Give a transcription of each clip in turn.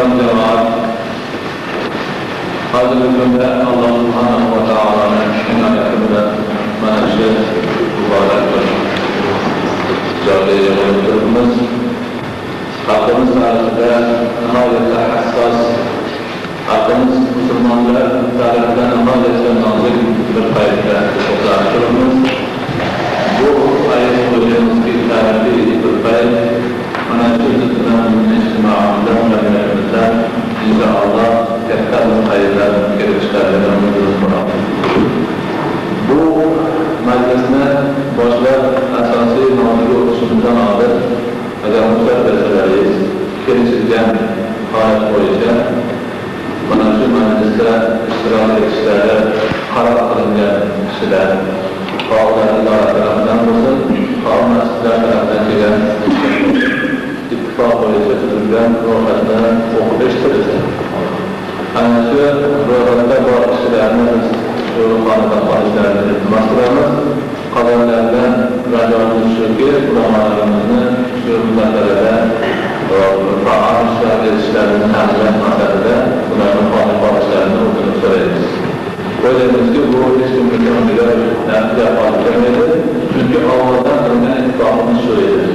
Muhterem cemaat, hazır günde Allah Subhanahu ve Teala'nın inayetiyle menşe mübarektir. Camiye yaptığımız, hakkımız tarihinde nihayetle hassas, hakkımız Müslümanlar tarihinde nihayetle nazik bir kayıtta toplanışımız. Bu ayet hocamız bir tarihi bir kayıt, menşe İsmail'den memleketimizden inşallah tekrar hayırlar geliştirdiğimiz bu meclisine başlar esası nazırı oluşumundan alır ve müsabbetleriyiz. Geliştirgen halet boyunca menşe mecliste iştirak edişlerde karar kılınca kişiler Bağlar idare tarafından olsun, Bağlar mescidler tarafından gelen ittifak boyunca türünden ruhatına okuduşturursa. Yani şu ruhatta bu kişilerimiz, şu kanıdan faizlerini iltimaslarımız, kalanlardan racamız şu ki, ulamalarımızın şu müzakerede faal işler edişlerinin hemzat meselede bunların faizlerini okunup söyleriz. Öyleyiniz ki bu hiçbir mükemmel nefsi yaparlıklarıydı. Çünkü Allah'tan önden ittifakımız şöyledir.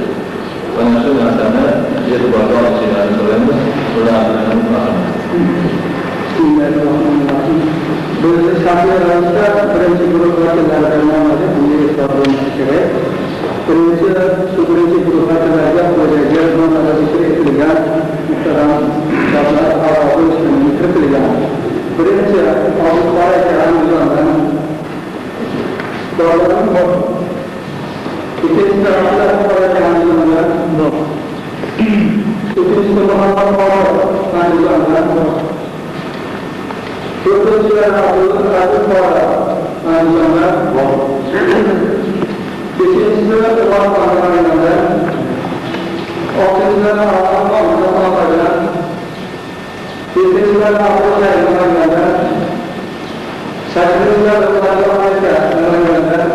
Bana şu mesele itibarlı alışıyla sorumuz, Allah'ın bakımız. Bismillahirrahmanirrahim. Böyle şartlar arasında birinci bürokratlardan olmadı, bunu hesaplanmak üzere. Birinci bürokratlardan böyle yardım arasında etkileyen, muhtemelen şartlar ağabey üstünlüğü kırpılayan. Birinci Avrupa'ya gelen uzandan doğrudan bu. İkinci tarafta Avrupa'ya gelen uzandan bu. İkinci tarafta Avrupa'ya gelen uzandan bu. Dördüncü Avrupa'ya gelen uzandan bu. Beşinci Avrupa'ya gelen uzandan bu. Altıncı Avrupa'ya gelen Yedinci Avrupa'ya gelen uzandan Sekizinci Avrupa'ya gelen uzandan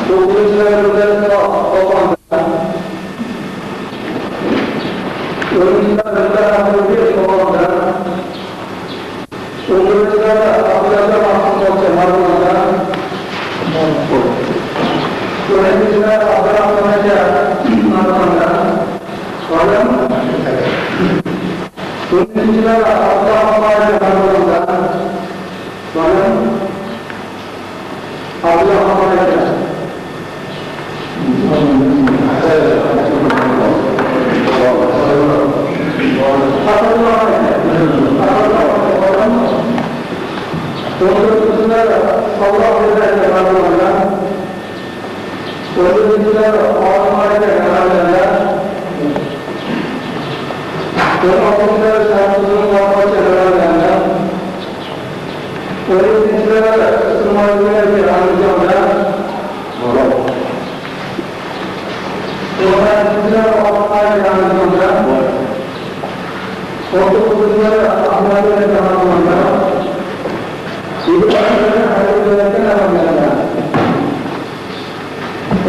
Dokuzuncu Avrupa'ya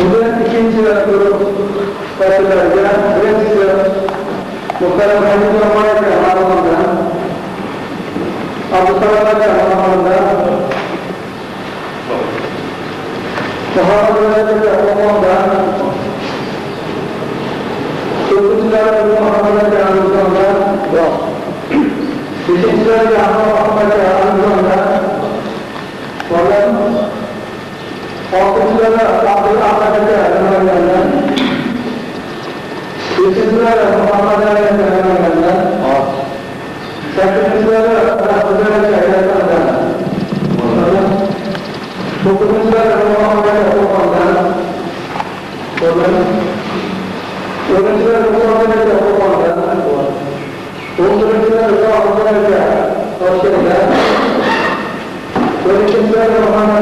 olan Önüncü Avrupa'ya olan Onuncu Avrupa'ya olan Öğrenciler Avrupa'ya Öğrenciler Avrupa'ya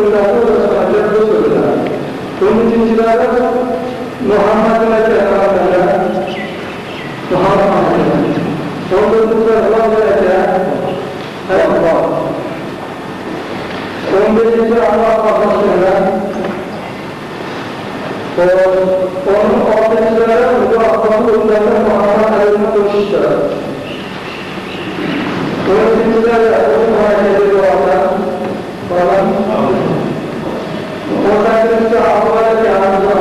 so'zlari o'zlashtirib bu so'zlar. 13-chilari Muhammad alayhisalomga Muhammad 14-chilari Allohga Alloh 15-chilari Alloh xohlashga 16-chilari Allohning o'zlariga Muhammad alayhisalomga qo'shishdi. 17-chilari Allohga duolar falan 18-chilari Allohga hamdlar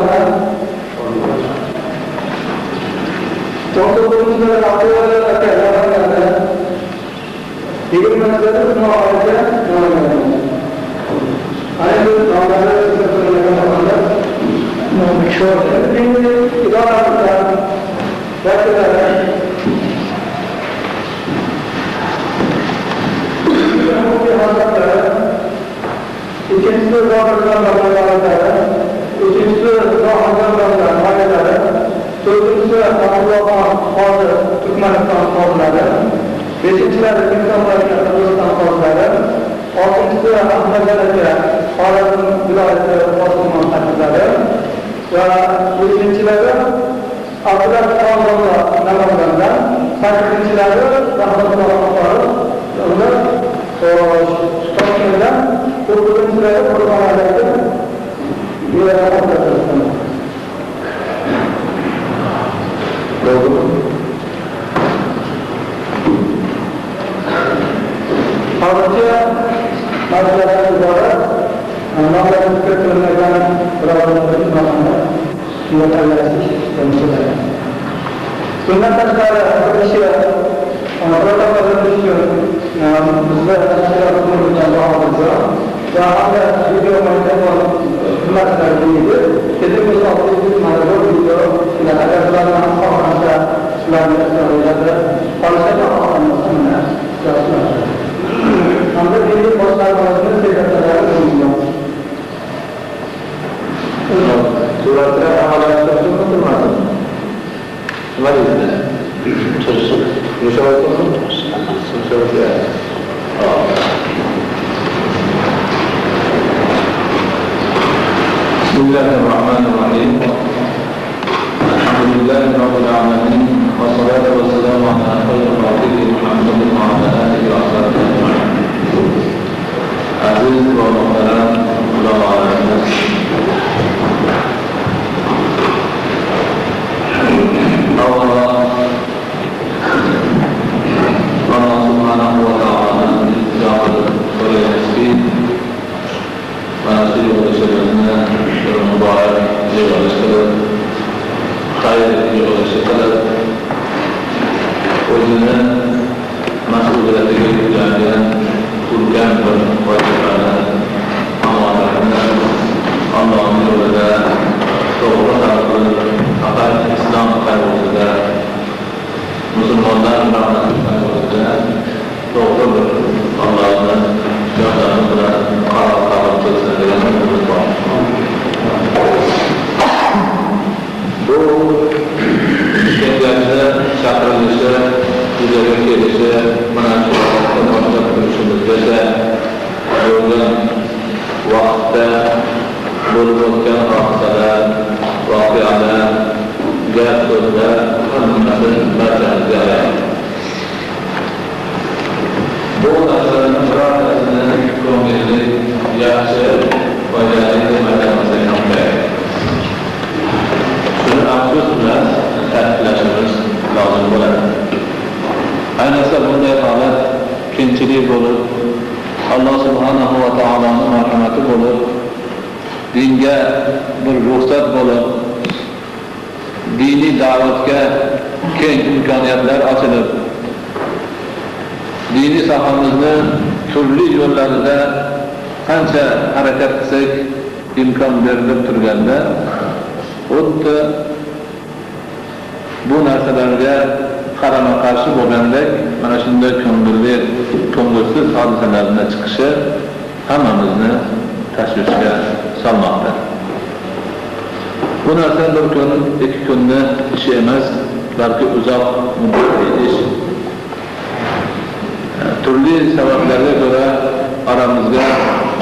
19-chilari Allohga kalamlar 20-chilari Allohga ayni nomlari keltirilgan Endi idoralar vakillari ikkinchisi zohirdan bolalar, uchinchisi zohirdan bolalar, oilalari, to'rtinchisi Abdulloh hozir Turkmaniston qozilari, beshinchilari Qirg'iziston Qirg'iziston qozilari, oltinchisi Ahmad aka Xorazm viloyati Qosimon qozilari va yettinchilari Abdullah Qozonlar Namozondan, sakkizinchilari Rahmatulloh Qo'rov, ular Toshkentdan, to'qqizinchilari Qur'onlardagi hozircha masaladan iborat nomlarni keltirilmagan birodarlar bundan tashqari bir kishi protokol uchun bizda tashkilot qilingan bahomizda va hamda video magnitofon xizmatlari deydi. Keling biz mana bu video agar ularni xohlasa ularni ro'yxatda qolishga xohlamasa hamda diniy boshqarmamizni sekretarlari bo'lgan. Suratlar amaliyotda turmasin. Nima deydi? Tursin. Yoshavatmi? Yoshavatga. Bismillahirrahmanirrahim. Alhamdulillahi rabbil alamin. Wassalatu wassalamu ala khairil khalqi Muhammadin wa ala alihi wa sahbihi. Aziz va muhtaram ulamolarimiz, Allah subhanahu wa ta'ala so'rayapki, mana shu yo'lishimizni muborak yo'lish qilib, xayr yo'lish qilib, o'zini mas'uliyatiga yuklangan ulkan bir vazifani, amonatni Allohning yo'lida to'g'ri hal qilib, faqat islom qayg'usida, musulmonlar rahmatida to'g'ri bir Allohni yordami bilan qaror qabul qilsin degan umid bor. Bu kengashda chaqirilishi, yuzaga kelishi, mana shu vaqtda boshlab turishimizgacha bo'lgan vaqtda bo'lib o'tgan hodisalar, voqealar, gap so'zlar hammasi barchamizga ayon. Bu narsalarning birortasini ko'ngilli, yaxshi, foydali deb aytmaslik ham kerak. Shuni afsus bilan ta'kidlashimiz lozim bo'ladi. Ayniqsa bunday holat qiyinchilik bo'lib, Alloh subhanahu va taoloning marhamati bo'lib, dinga bir ruxsat bo'lib, diniy da'vatga keng imkoniyatlar ochilib, diniy sohamizni turli yo'llarida qancha harakat qilsak imkon berilib turganda, xuddi bu narsalarga qarama qarshi bo'lgandek mana shunday ko'ngilli, ko'ngilsiz hodisalarning chiqishi hammamizni tashvishga solmoqda. Bu narsa bir kun, ikki kunni ishi emas, balki uzoq muddatli ish. Turli sabablarga ko'ra oramizga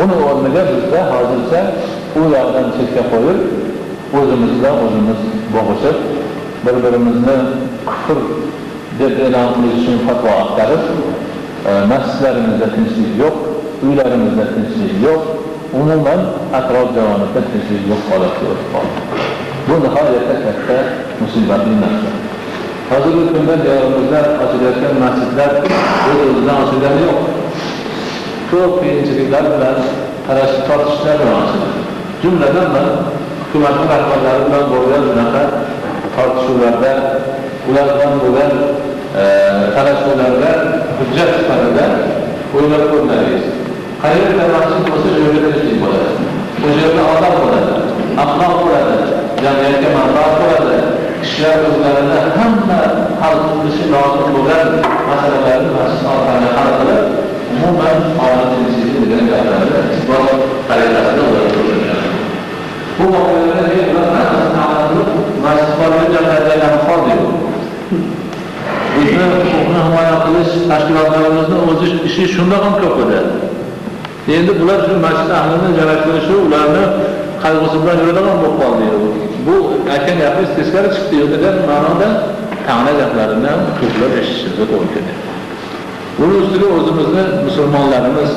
Uni o'rniga bizda hozircha u yoqdan chetga qo'yib, o'zimizdan o'zimiz bo'g'ishib, bir-birimizni kufr deb e'lon qilish uchun fatvo axtarib, masjidlarimizda tinchlik yo'q, uylarimizda tinchlik yo'q, umuman atrof javonida tinchlik yo'q holatga o'tib qoldi. Bu nihoyatda katta musibatli narsa. Hozirgi kunda diyorimizda ochilayotgan masjidlar o'z-o'zidan ochilgani yo'q. Ko'p qiyinchiliklar bilan tortishishlar bilan ochiladi. Jumladan hukumatning rahbarlari bilan bo'lgan shunaqa tortishuvlarda, ular bilan bo'lgan talashuvlarda hujjat sifatida o'ylab ko'rmaymiz. Qayerda masjid bo'lsa, shu yerda tinchlik bo'ladi. O'sha yerda odam bo'ladi, axloq bo'ladi, jamiyatga manfaat bo'ladi. Kishilar o'zlarida hamma hal qilishi lozim bo'lgan masalalarni masjid orqali hal qilib, umuman olam tinchligi degan gaplarni isbot tariqasida ular ko'rishadi. Bu voqealarda masjid borgan jamiyatlardan qoldi. Bizni huquqni himoya qilish tashkilotlarimizni o'zi ishi shunda ham ko'p edi. Endi bular shu masjid ahlini joylashtirishi, ularni qayg'usi bilan yuradigan bo'lib qoldi. Bu aytgan gapingiz teskari chiqdi degan ma'noda ta'na gaplarini ham ko'plab eshitishimiz mumkin. Bunun ustiga o'zimizni musulmonlarimiz,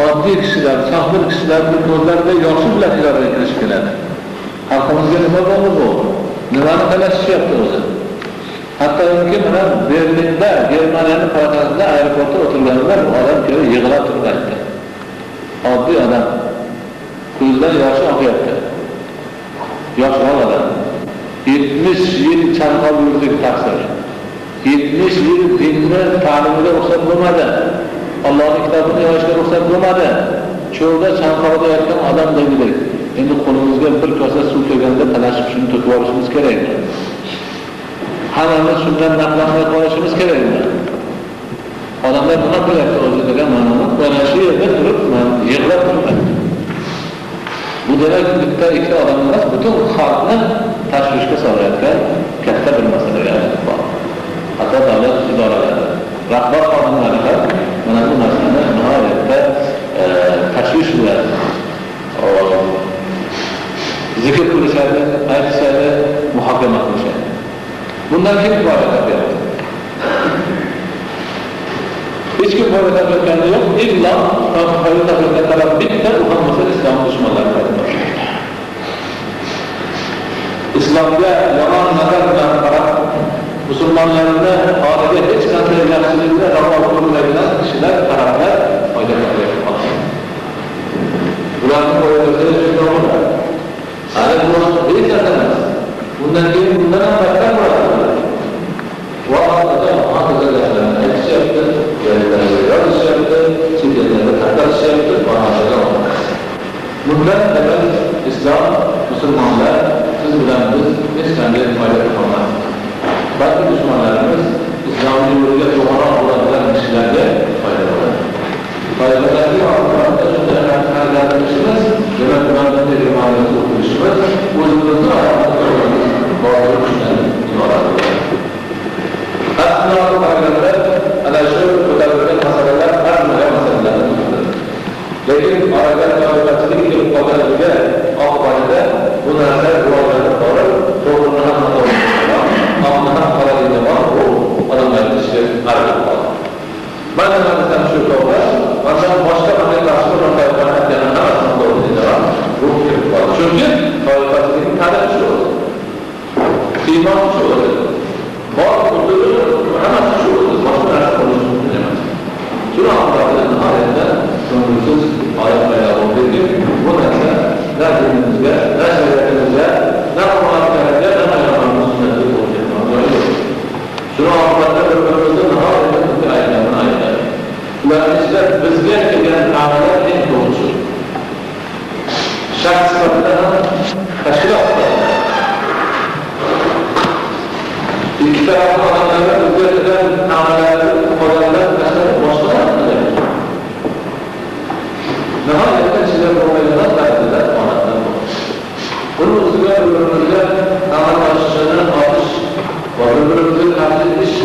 oddiy kishilar, sahbil kishilarni ko'zlarida yoshi bilan idoraga kirishib keladi. Xalqimizga nima bo'ldi bu? Nimani talashishyapti o'zi? Hatto mumkin mana Berlinda, Germaniyaning poytaxtida aeroportda o'tirganlar bu odam kelib yig'lab turib aytdi. Oddiy odam. Ko'zdan yoshi oqyapti. Yoshroq odam. 70 yil chanqab yurdik taqsir. 70 yil dinni ta'limiga ruxsat bo'lmadi. Allohning kitobini yozishga ruxsat bo'lmadi. Cho'lda chanqoqda yotgan odam deylik. Endi qo'limizga bir kosa suv kelganda talashib shuni to'kib olishimiz kerakmi? Hammamiz shundan naflanmay qolishimiz kerakmi? Odamlar nima qilyapti o'zi degan ma'noda mana shu yerda turib, yig'lab turibdi. Bu demak bitta ikkita odam emas, butun xalqni tashvishga solayotgan katta bir masalaga aylanib qoldi. Hatto davlat idoralari, rahbar xodimlari ham mana bu narsani nihoyatda tashvish bilan zikr qilishadi, aytishadi, muhokama qilishadi. Bundan kim foyda topadi? Hech kim foyda topayotgani yo'q. Illa foyda topayotgan taraf bitta, u ham bo'lsa islom dushmanlari topadi. Islomga yomon nazar bilan qarab, musulmonlarni holiga hech qanday yaxshilikni ravo ko'rmaydigan kishilar taraflar foyda topadi. Bularning foydasi shunday bo'ladi. Hali bu hech narsa emas. Bundan keyin bundan ham battar bo'ladi. Vaqtida haqizlarni aytishyapti, yerlarga yozishyapti, cheklarga tarqatishyapti, bundan demak islom, musulmonlar siz bilan biz hech qanday foyda topolmaymiz. Balki dushmanlarimiz islomning yo'liga to'g'ri bo'ladigan kishilarga foyda bo'ladi. Foydalarga oqibatda shunday harakatlanishimiz, demak ulardan iymonni o'qishimiz, o'zimizni botil kuchdan iborat bo'ladi. Aslida qaraganda ana shu ko'tarilgan masalalar hamma masalalardir. Lekin oradan toifachilik kelib qolganiga oqibatida bu narsa rivojlanib borib, to'g'rini ham noto'g'ri, oqni ham qoraligini bor, bu odamlarni ishiga harakat qiladi. Mana narsadan shu to'g'ri, mana boshqa qanday tashkil toifani aytganim hammasini to'g'ri deydilar. Bu kelib qoldi. Chunki toifachilikning tarifi shu. Iymon shu. Bor bo'ldi, hammasi shu. Boshqa narsa bo'lishi mumkin emas. Shuni oqibatida nihoyatda ko'ngilsiz holat paydo bo'ldi. Bu narsa na dinimizga, na shariatimizga, na Qur'onimizga, na Payg'ambarimizga bo'lgan. Shuni oqibatida bir-birimizni nihoyatda aytganini aytadi. Ularning ichida bizga kelgan ta'minlar eng to'g'risi. Shaxs sifatida ham tashkilot sifatida. İki taraflı adamlara üzerinden ta'minlarni odamlar tashlab boshqa qilyapti. Nihoyatda chiqib bo'lmaydigan tarzda holatlar bor. Buni o'ziga bir-birimizga ta'minlashishini otish va bir-birimizga qarshi ish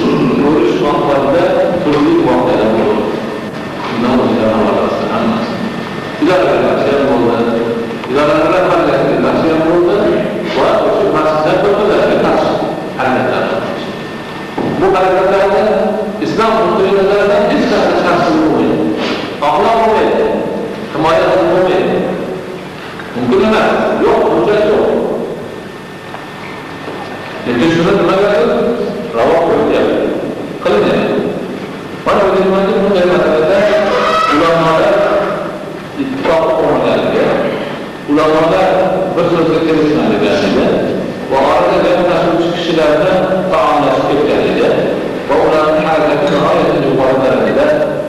ko'rish oqibatida turli voqealar bo'ladi. Bundan o'zga hammasi. bu hareketlarda İslam mutluluğundan hiç kadar şanslı olmayın. Ahlak olmayın. Himaya olmayın. Mümkün emas. Yok, hüccet yok. Lekin shuni nima qiladi? Ravo qo'ydi. Qildi. Mana o'zimizga bunday masalada ulamolar ittifoq qilmaganligi, ulamolar bir so'zga kelishmaganligi va orada gaplashuvchi kishilarni taomlashib ketganligi va ularning harakati nihoyatda yuqori darajada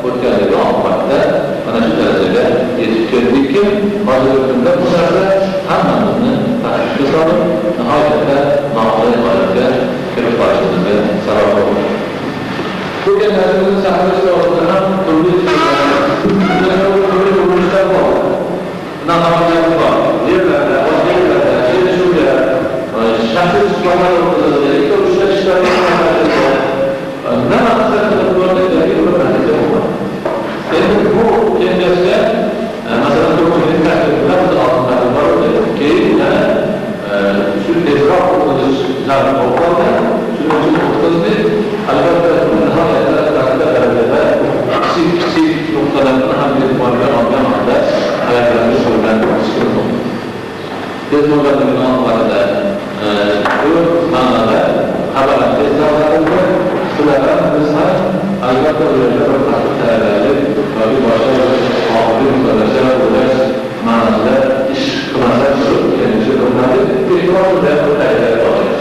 o'tganligi oqibatida mana shu darajaga yetib keldikki, hozirgi kunda bu narsa hammamizni tashvishga solib, nihoyatda noqulay holatga kirib qolishimizga sabab bo'ldi. Bu genlerimizi sahneyi sorduğunda turlu uğraşlar var. Namalar var. Yerlerde, yerlerde, şahsi tutulanlar ortada da ilk uğraşlar işlerinde ne maksatlı kullandıkları bir öğrenci olmak. Yani bu kendisi, mesela Türkiye'nin takdirinde bu da altında var ki şu tezgah kuruluş zaten olmalı. Şunu okutuldu. Albatta nihoyatda katta darajada kichik nuqtalarni ham e'tiborga olgan holda hayotlarni o'rganib chiqib bo'ldi. Tez bo'lgan oqibatida bu ma'noda xabarlar tezlarildi. Shulardan biz ham albatta ularga bir qattiq tayyorgarlik yoki boshqa oxirgi musobaqa bo'lash ma'nosida ish qilmasak turib kelishga urinadi. E'tibor bilan tayyorgarlik olamiz.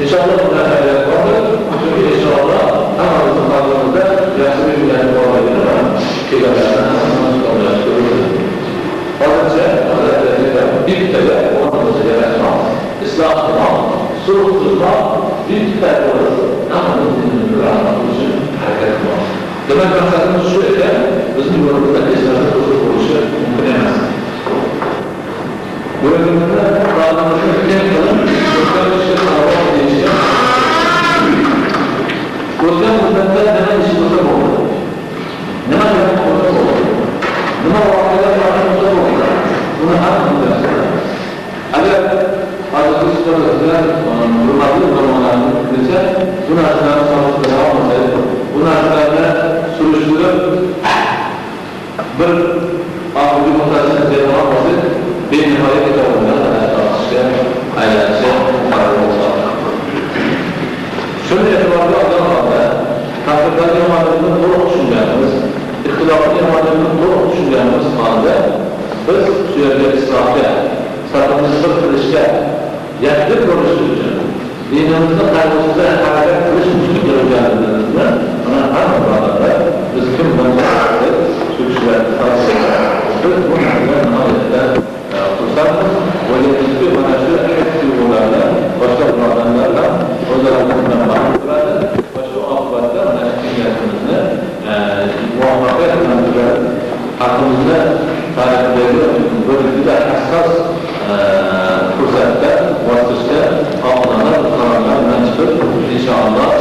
İnşallah bunlar hayat vardır. Çünkü inşallah tamamımızın fazlamızda yaxşı bir güvenlik olmayı var. Peygamberden hastalığı olmayı görürüz. Fazlaca, bir tütede ortamızı yaratmak, ıslah kılmak, sulh tutmak, bir tütede orası namazın dinini rahmet için hareket etmek. Demek maksatımız şu iken, bizim yolumuzda eşlerinde huzur oluşu mümkün emez. Bu yolumuzda Allah'ımızın ülken kılın, Kurtarmışı sağlam değişken. Kurtar müddette neden işimizde oldu? Neden yapımızda oldu? Neden vakıflar yapımızda oldu? Bunu anlatacağız. Eğer Hazreti Üstad'ın ruhatlı zamanlarını bilse, bu narsaların sağlıkta devam olsaydı, bu narsalarla sürüştürüp bir ahli muhtasını devam olsaydı, bir nihayet kitabında tartışmaya aylanışı karar olsa. Şöyle etibarlı adam halde, takdirden imanlarını doğru düşüneceğimiz, ihtilaflı imanlarını doğru düşüneceğimiz halde, biz sürece ıslahya, satımızı kılışka, yaktık konuşturucu, dinimizde kaygısıza hareket kılışmışlık göreceğimizde, buna hangi bağlarda biz kim bulunmaktadır, şu kişiler tavsiye biz bu nereden nihayette fırsatımız ve yetişti bana şu etkiliyorlarla, başka buradanlarla özellikle bağlıklarla ve şu akıbatta neticelerimizi muhakkak etmemize hakkımızda tarihleri böyle güzel hassas fırsatta, vasıfta alınan kararlarla çıkıp inşallah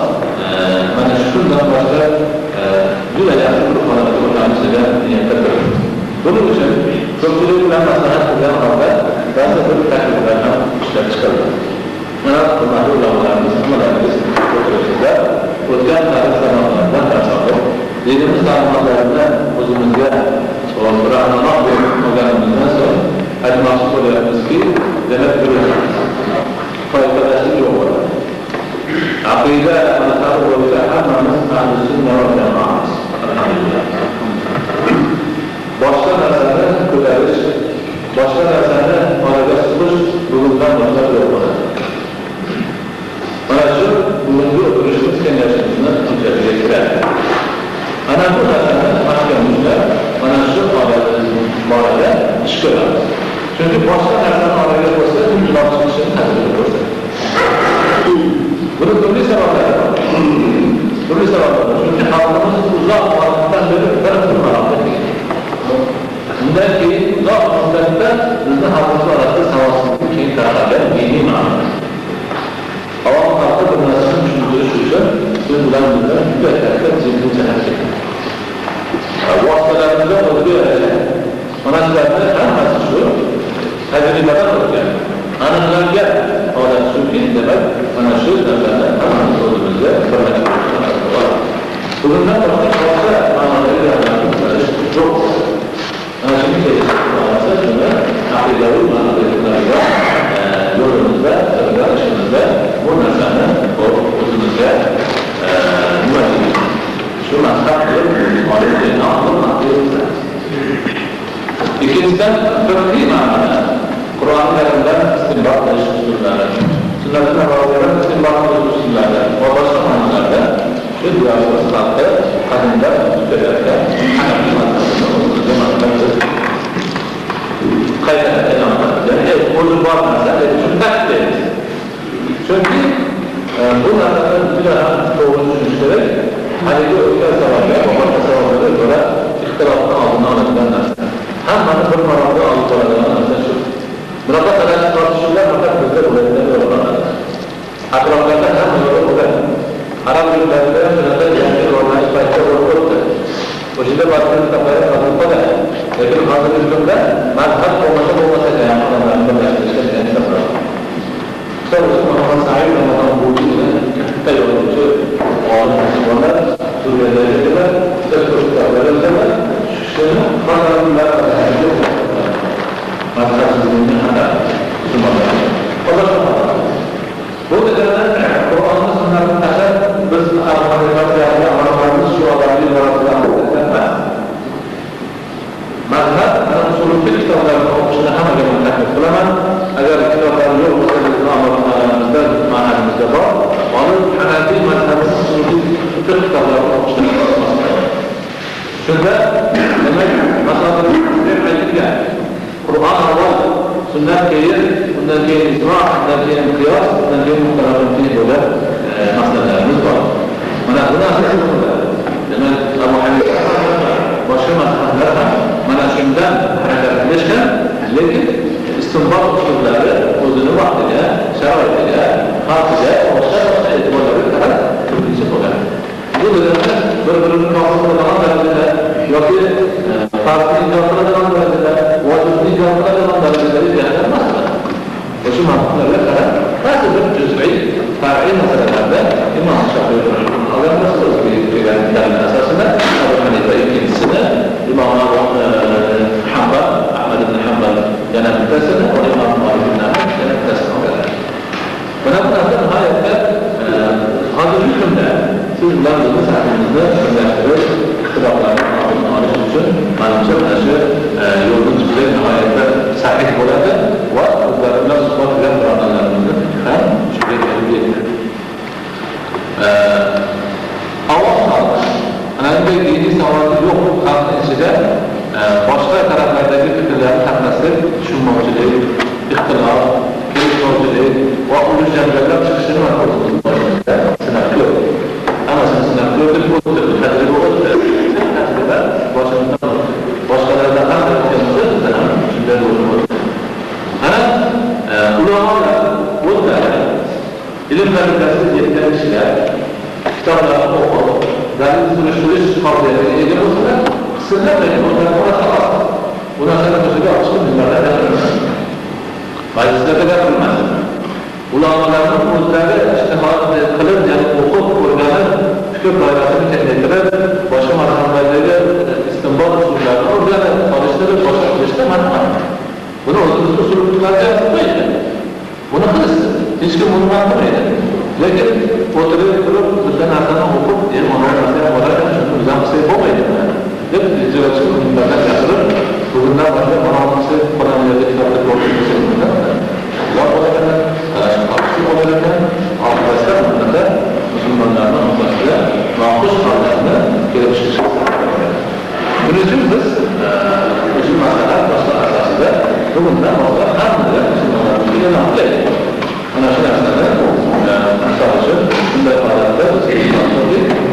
diyorlar sıfatı kadınlar tükelerken Hanefi mazhabında kaynak elanlar. Yani onu var mesela sünnet değil. Çünkü bunlardan bir daha doğru düşünüşerek hani bu özel savaşlar, babam savaşlara göre ihtilafın altına alınan dersen. Hem bana bir maramda alıp alınan dersen şu. Burada kadar tartışırlar fakat bizde bulayında olanlar. Akrablarda hem yolu bulay. Arap ülkelerinde sınırda yani olmayı başta olurdu. O şimdi baktığınız kafaya kazıkta da yakın hazır hükümde mazhab olmasa kayan adamlarında başlayışta bir ense bırakır. Sonrası Muhammed Sahib Ramazan bulduğunda küçükte yolcu oğlu Müslümanlar Suriye'de söz çocuklarları üzerine şuşlarını kazanımlar mazhabsızlığını kadar Müslümanlar. O da bu nedenle Kur'an'ın sınırlarını taşır, biz Araplarımız şu adamı yarattılar. Mazhab, usulü kitaplarını okuşuna hemen hemen takip kılamam. Eğer kitapları yok olsa bizim Allah'ımızda, manamızda var. Onu Hanefi mazhabının usulü kitaplarını okuşuna kılamaz. Çünkü demek mazhabının bir ayetinde Kur'an var, sünnet gelir, bundan keyin icma, bundan keyin kıyas, bundan keyin muhtarabın böyle masalalarımız var. Mana buna asıl burada. Demek Abu Hanife başka mazhablar mana shundan harakatlanishgan, lekin istinbot usullari o'zini vaqtiga, sharoitiga, xalqiga, boshqa e'tiborlarga qarab turlicha bo'ladi. Bu degani bir-birini nozil qiladigan darajada yoki farqni inkor qiladigan darajada, vojibni inkor qiladigan darajada jahannam emas. O'sha mazhablarga qarab ba'zi bir juz'iy, far'iy masalalarda Imom Shofiy rahimahulloh kelgan asosida Abu Hanifa ikkinchisini İmam Hanbal, Ahmad ibn Hanbal yana bittasini, o İmam Malik ibn Hanbal yana bittasini oladilar. Buna bunlardan nihayetde hazır hükümde siz ularınızı sahnenizde birleştirip ihtilaflarını alış için manimce şu yolun tüzey nihayetde sahih oladı ve uzlarında sıfat bilen buranlarımızı hem şüphe edildi. Allah'ın Anadolu'da dini savazı yok halkın içinde başka taraflardaki fikirlerin takması, düşünmevçiliği, ihtilaf, gelişmevçiliği ve uluş cemreler çıkışını var olduğunu sınav yok. Ama sınav gördük, bu tecrübe oldu. Tecrübe başımızdan olur. Başkalarından da okuyamızı sınav düşünceleri olur. Ulamalar burada ilim fakültesi yetkilen kişiler kitaplarını okup dalil sürüştürüş kabiliyetine ege olsunlar, kısırlar benim onların orası var. Bundan sonra müziği açtım, bizlerden yapılmaz. Meclislerde yapılmaz. Ulamaların uzları iştihad kılır, yani okup, organı, fikir dairasını kendetirir, başka marhamlarıyla istinbat usullarını organı çalıştırır, başka kılıçta marham. Bunu usulüklerde yapmaydı. Bunu kılıçtır. Hiç kim bunu anlamaydı. Lakin oturup durup bizden arkadan okup onların arasında olarak çünkü bizden şey olmaydı. Hep izleyiciler bunlardan yatırır. Bugünden başka manavlısı Kur'an'ya'da kitapta korkusu sebebinden Allah olarak şu olarak arkadaşlar bunlarda Müslümanlarla anlaştığı mahpus hallerinde gelip çıkışır. Bunun için biz Müslümanlar başka asasında bugünden başka her neler Müslümanların bir yanaklı edin. Anlaşılarsa sadece bunda ifadede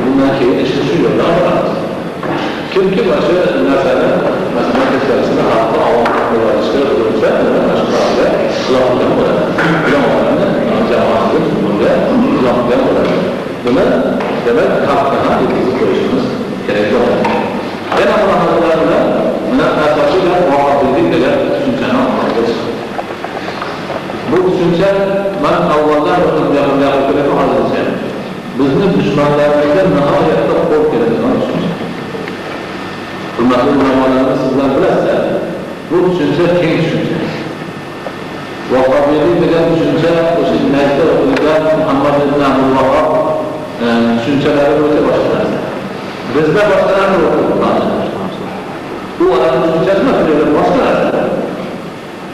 bundan keyin işin şu yolda alırız. Kim ki başı mesela kesilesinde hakkı avukatlı varışları olursa başkalarıyla kulaklıyan olur. Kulaklıyanı cemaatı bununla kulaklıyan olur. Bunu demek hakkına etkisi koyuşumuz gerekli olur. Ben Allah'ın münasabıyla muhabbeti ile düşünceni anlatacağız. Bu düşünce ben avvallar yapıp hazırlayacağım. Bizim düşmanlarımızdan nihayette kork edildiğini düşünce. Hürmetli ulamalarını sizden bilirse, bu düşünce kim düşünce? Vakabiyeti bilen düşünce, o şekilde okuyacak Muhammed ibn Abdülvahab düşünceleri böyle başlar. Bizde başkalar da okuyacak. Bu adamın düşüncesi mi? Böyle başlar.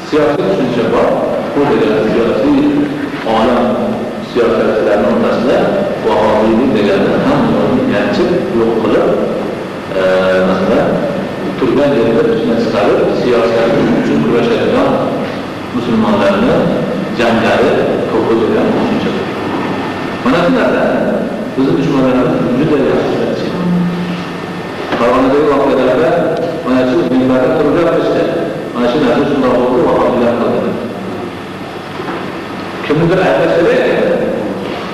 Siyasi düşünce var. Bu degani siyasi alem siyasetçilerinin ortasında Vahhabilik degani hem musulmonlarni janglari ko'p bo'lgan shunchalar. Mana shu narsa bizni dushmanlarimiz juda yaxshi. Farg'onadagi voqealarda mana shu minbarda turib gapirishdi. Mana shu narsa shunday bo'ldi, vahobiylar qildi. Kimnidir aytsa kerak,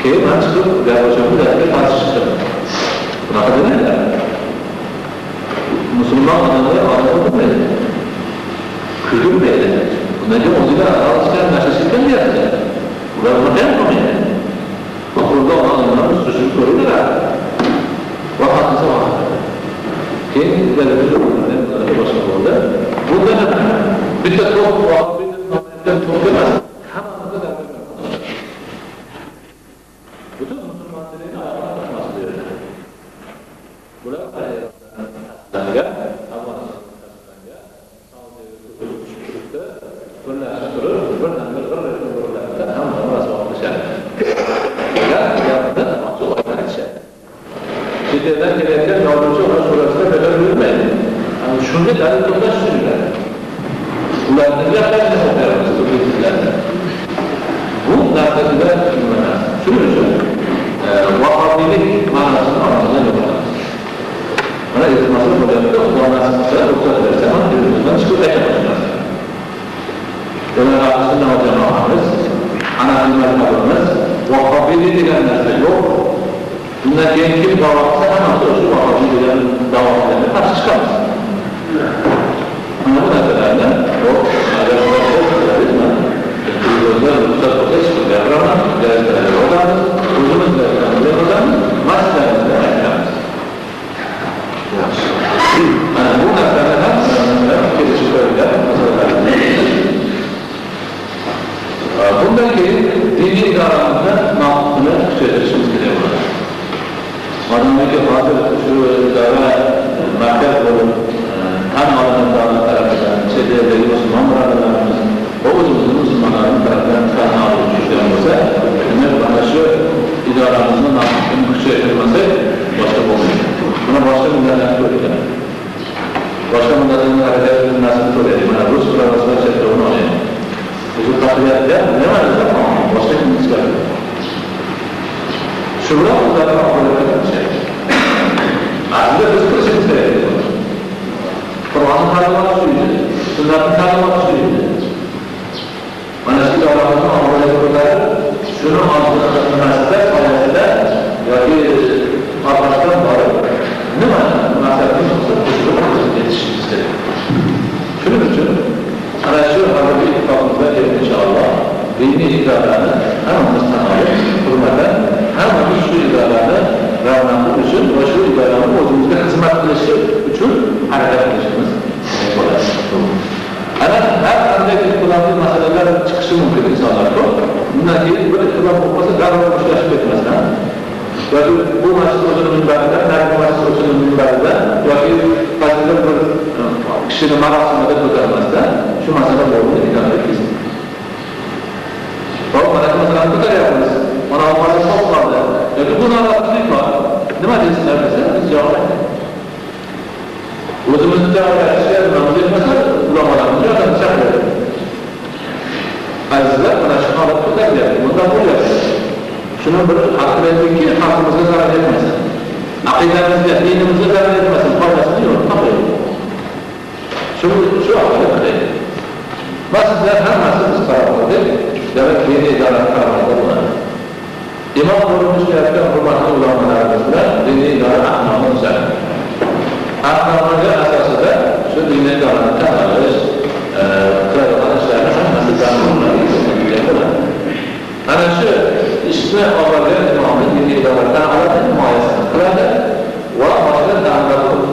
keyin man chiqib gapirishimni gapga qarshi chiqdim. Bunaqa demaydi. Musulmon odamlar odam bo'lmaydi. Kulmaydi. Bundan keyin o'zinglar aralashgan narsa deyapti. Ular nima qilmaydi? Oxirida odamlar ustishib ko'radilar. Vaqtisi vaqt. Keyin galada boshqa bo'ldi. Bunda bitta to'p bitta to'p emas. Hammasi da butun musulmonlarning ayollarga berdi. Bular ayollarga Cededen gerekten yardımcı olan surasına bedel verilmedi. Yani şunu dalil toplaş sürüler. Bunların yaklaşık okuyoruz bu bilgilerle. Bu narkatiler sürürsün. Vahabilik manasını anlamına yapacağız. Bana yazılması projemde o manasını doktor ederse ama birbirinden çıkıp eklemez. Ömer Ağabey'in hocam ağabeyimiz, Anadolu'nun hocamız, vahabilik denen narsa yok. Bundan keyin kim davaksa hemen sözü vahabiliklerin davaklarına karşı çıkamaz. Ama bu narsalarda o Gözler ruhsat olsa çıkıp yapramak, derslere odanız, uzunuz derslere odanız, maçlarınızda ayaklarınız. Bu narsalardan gelişip öyle bundan keyin dini idaramızda mahkumunu söyleşimiz gerekiyor. Mademki hazır şu idara merkez olup tam alanında tarafından çevrede Müslüman bırakılarımız Oğuzumuzun Müslümanların tarafından kanal oluşturulması, demek bana şu idaramızın namusunu kuşatılması başka olmuyor. Buna başka bunlardan söyleyeceğim. Başka bunlardan hareketlerin nasıl söyleyeceğim? Bana Rus kuralısına çevronu olayım. Bu tabiatta ne var ya? Başka bir çıkar. Şurada bunlardan akıllıca bir şey. Aslında biz kırışımız gerekiyor. Kur'an'ın talimatı suydu. Sünnet'in talimatı suydu. Mana shu davlatni ommaviy qurullar shuni oldinmasida qoyasida yoki orqasidan borib nima maqsadni yetishimiz kerak. Shuning uchun ana shu harbiy ittifoqimizda inshaalloh diniy idoralarni hammamiz tan olib hurmatdan hammamiz shu idorani ravnaqi uchun va shu idorani o'zimizga xizmat qilishi uchun harakat qilishimiz bo'ladi. Her qanday ixtilofli masalalar chiqishi mumkin insonlarga. Bundan keyin bir ixtilof bo'lsa, darrov ushlashib ketmasdan yoki bu masjid o'zining minbarida, narigi masjid o'zining minbarida yoki fazillar bir kishini marosimida ko'tarmasdan shu masala bo'limini idora etsin. Hop, mana shu masalani ko'taryapmiz. Mana bu masala to'xtadi. Yoki bu norozilik bor. Nima deysizlar desa, biz javob beramiz. O'zimizni javob berishga nima desa, ulamolarimiz yordam chaqiradi. Azizlar, mana shu holat ko'tarilyapti. Bundan bo'lyapti. Shuni bir haqidagi xalqimizga zarar yetmasin. Aqidamizga, dinimizga zarar yetmasin. Foydasini yo'q, topaylik. Shu orqali qilaylik. Masjidlar hammasi biz qaror qildik. Demak, diniy idora qarorida bo'ladi. Imom bo'lib ishlayotgan hurmatli ulamolarimiz bilan diniy idora ahmoqni tuzadi. Ahmoqlarga asosida shu diniy idorani tanlash, qilayotgan ishlarni hammasi ta'minlanadi. Ana shu ishni olgan imomni diniy idora tan oladi, himoyasini qiladi va boshqa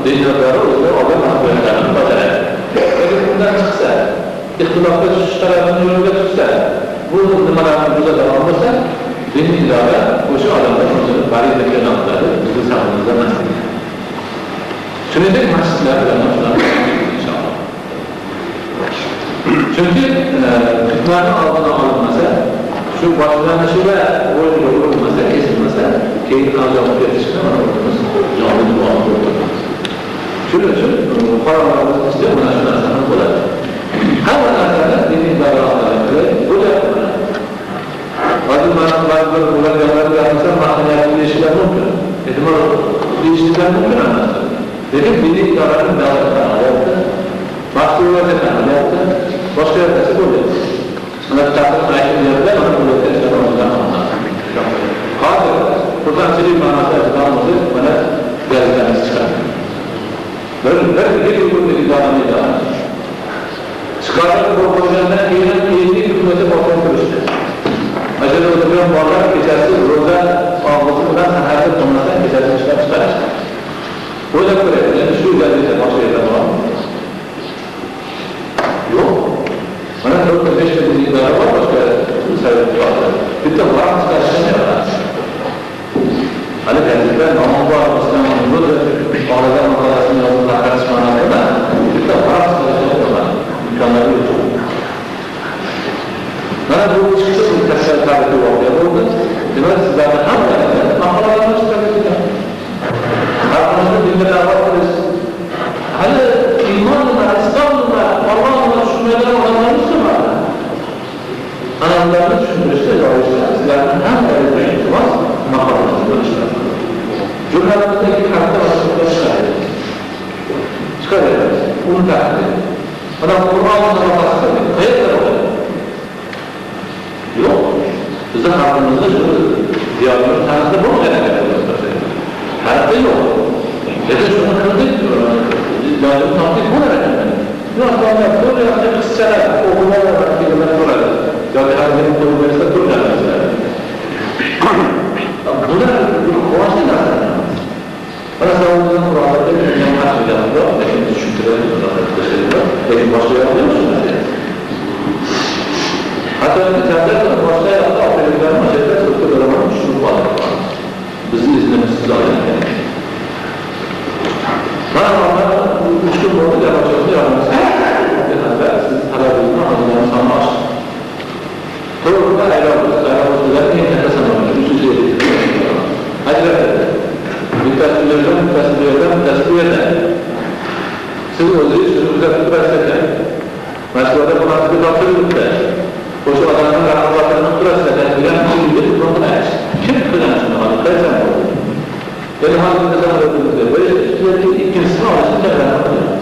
diniy idora o'zi olgan mas'uliyatlarini bajaradi. Agar bundan chiqsa, ixtilofga tushish tarafini yo'lga tutsa, bu nimalarni buzadigan bo'lsa, diniy idora o'sha odamlar o'zini bariga e'lon qiladi, bizni safimizda emas. Shuningdek, masjidlar bilan inshaalloh. Chunki fitnaning oldini olinmasa, shu boshlanishi va o'yinga urilmasa, kesilmasa, keyin azob ketishni o'zimiz jonli duo qilib. Shuning uchun qarorlarimiz ichida mana shu narsa ham bo'ladi. Hamma narsani diniy idoralar bir uğraşanlar yapmışlar, mahkemeye değişikler mümkün. Ehtimal değişikler mümkün anlasın. Dedim, dini idarenin devletleri alayaktı. Başka uğraşanlar alayaktı. Başka yerlesi böyle. Buna takım ayetli yerler, ona bu yetenekler olacağını anlatsın. Hazır, buradan çelik manası açıklanması bana geleceğimiz çıkar. Böyle bir uygun bir idarenin idarenin. Çıkarlar propozyonlar eğitim hükümeti ortaya kırıştı. Acele oturuyorum varlar geçersiz roza ağlısı buradan sahada konmasından geçersiz çıkaracak. Roza kırıyor. Yani şu üzerinde başka yerden var mı? Yok. Bana 4-5 bir idare var başka sebep var. Bir de var mı çıkartacağım ya? Hani kendimden namaz var mısın? Bunu da ağladan makalasını yazılan karışmanlarda da bir de var mı çıkartacağım ya? İmkanları yok. Bana bu çıksa bu taşlar tarihi ortaya oldu. Demek sizlerden hem de makalarını çıkartacağım. Aklımızda dinle davet ederiz. Hani imanla, İslam'la, Allah'la şunlardan olanlarımız da var. Anamlarını düşündürürse yavaşlar. Sizlerden hem de ihtimas makalarını çıkartacağım. Cümlelerimizdeki kartta başlıkla çıkartacağız. Çıkartacağız. Bunu takdir edin. Adam Kur'an'ın namazı tabii. Hayırdır o? Yok. Bizim hakkımızda şu diyalogun tanrısı bunu gerektirir. Hayatta yok. Ya da şunu kırdık diyor. Diyalogun tanrısı bu gerektirir. Yok adam yapıyor ya da kısçalar. Okuma olarak kelimeler burada. Ya da her benim kurulursa duracak mesela. Bunlar kovaçlı nasıl? Bana savunduğun Kur'an'da dünyanın karşılayacağında hepimiz şükürlerini arkadaşlarıyla benim başka yapıyor musunuz diye. Hatta biterlerle başka yaptı aferiklerin aşağıda sırtı duramanın şunu var. Bizim iznimizsiz alırken. Bana onlar 3 gün boyunca yapacaklı yapması. Hatta siz talabınızın ağzından sanmaz. Doğru'da ayrılmışlar niye nefes alıyorlar? 350. Hadi mütesbiyeden siz o zaman sözümüze tutarsak meşruada bu nasıl bir kapsülükte koşu adamın rahmatlarını tutarsak bilen bir bunu aç. Kim kılan şunu alıp kaysan bu? Yani halinde sana öldüğümüzde böyle üstündeki ikincisini alırsın tekrar yapacağız.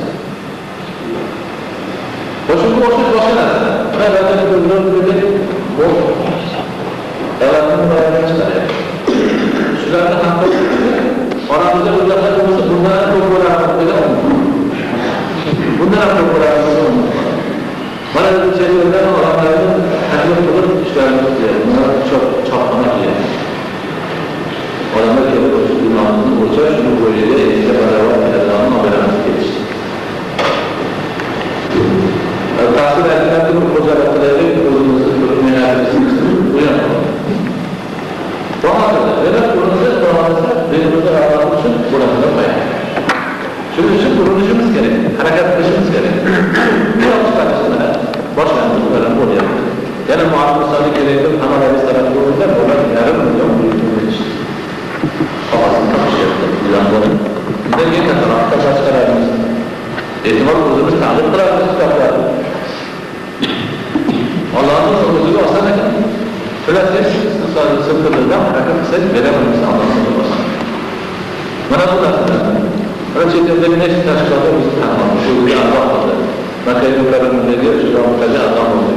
Koşu başa nasıl? Ben zaten öldürdüm bol. Evlatını bayramına çıkarıyor. Şurada hakkı oramızda burada olması bunlara çok uğraşmakta olmuyor. Bunlara çok uğraşmakta olmuyor. Bana da çevrelerden olanların haklı bulup işlerimiz diye. Bunlar çok çapkına diye. Oranlar kelip olsun dünyanın olacak. Şunu projede eski beraber edildiğinin haberimiz geçti. Tahsil edilen bu projeleri kurulumuzu kurulmaya yardımcısınız. Buyurun. Bu halde neden kurulması benimizde ağırlamışın buramızda bayan. Çünkü için kuruluşumuz gerek, hareketleşimiz gerek. Bir alışık açısından başkanımız böyle bu yaptı. Yani muhafızlarını gerekli Tamer Ali Saray'ın kurulunda olan yarım milyon büyüklüğü için. Kafasında bir şey yaptı. İlanların. Bir de yeni tarafta başkalarımız. Eğitimel kurulumuz tanrı kılarımız kitapları. Allah'ın sorumluluğu olsa ne kadar? Felaket sıkıntılığından hareket etsek verememiz Allah'ın bana bu da bana çekimde bir neşit taşkada bizi tanımamış. Şu bir Allah oldu. Makaylıkların ne diyor? Şu ramutacı adam oldu.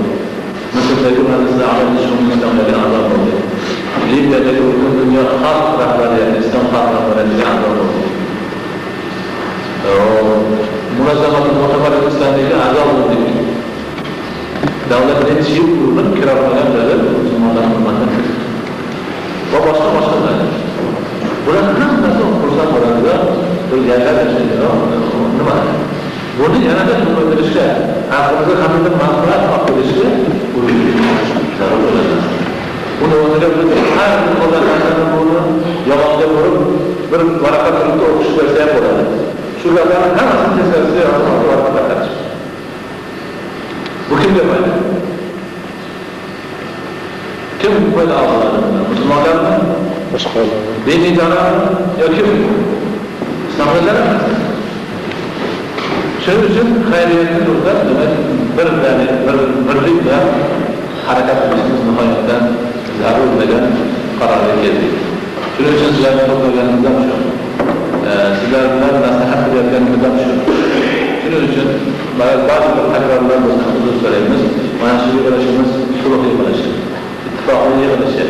Mısır'daki mühendisle amelli şunun İslam'daki adam oldu. Libya'daki uygun dünya halk rahları yani İslam halk rahları diye adam oldu. Münazzamatın muhtemelen İslam'daki adam oldu. Devletin yetişip kurulun kiralayan devlet Müslümanların kurmandan ve başka da buranın nasıl kursan oranda bir yerler yaşanıyor ne var? Bunu yanında bu ödülüşte aklımıza kanıtın mantılar ödülüşte bunu ödülüşte her bir kodanlarının bunu yabancı vurup bir varaka turup okuş verseye kodadı. Şuradan hemen keserse yapmak varaka kaçır. Bu kim yapar? Kim böyle ağlarında? Müslümanlar mı? Başkaları. Dini idara mı? Ya kim? İslamlılar mı? Şunun için hayriyetin burada demek birlikle hareket etmemiz nihayetten zarur eden qarorga keldik. Shuning uchun sizlarni to'plaganimiz ham shu. Sizlar bilan nasihat qilayotganimiz ham shu. Shuning uchun ba'zi bir takrorlar bo'lsa uzr so'raymiz. Mana shu yig'ilishimiz sulh yig'ilishi, ittifoqli yig'ilishi.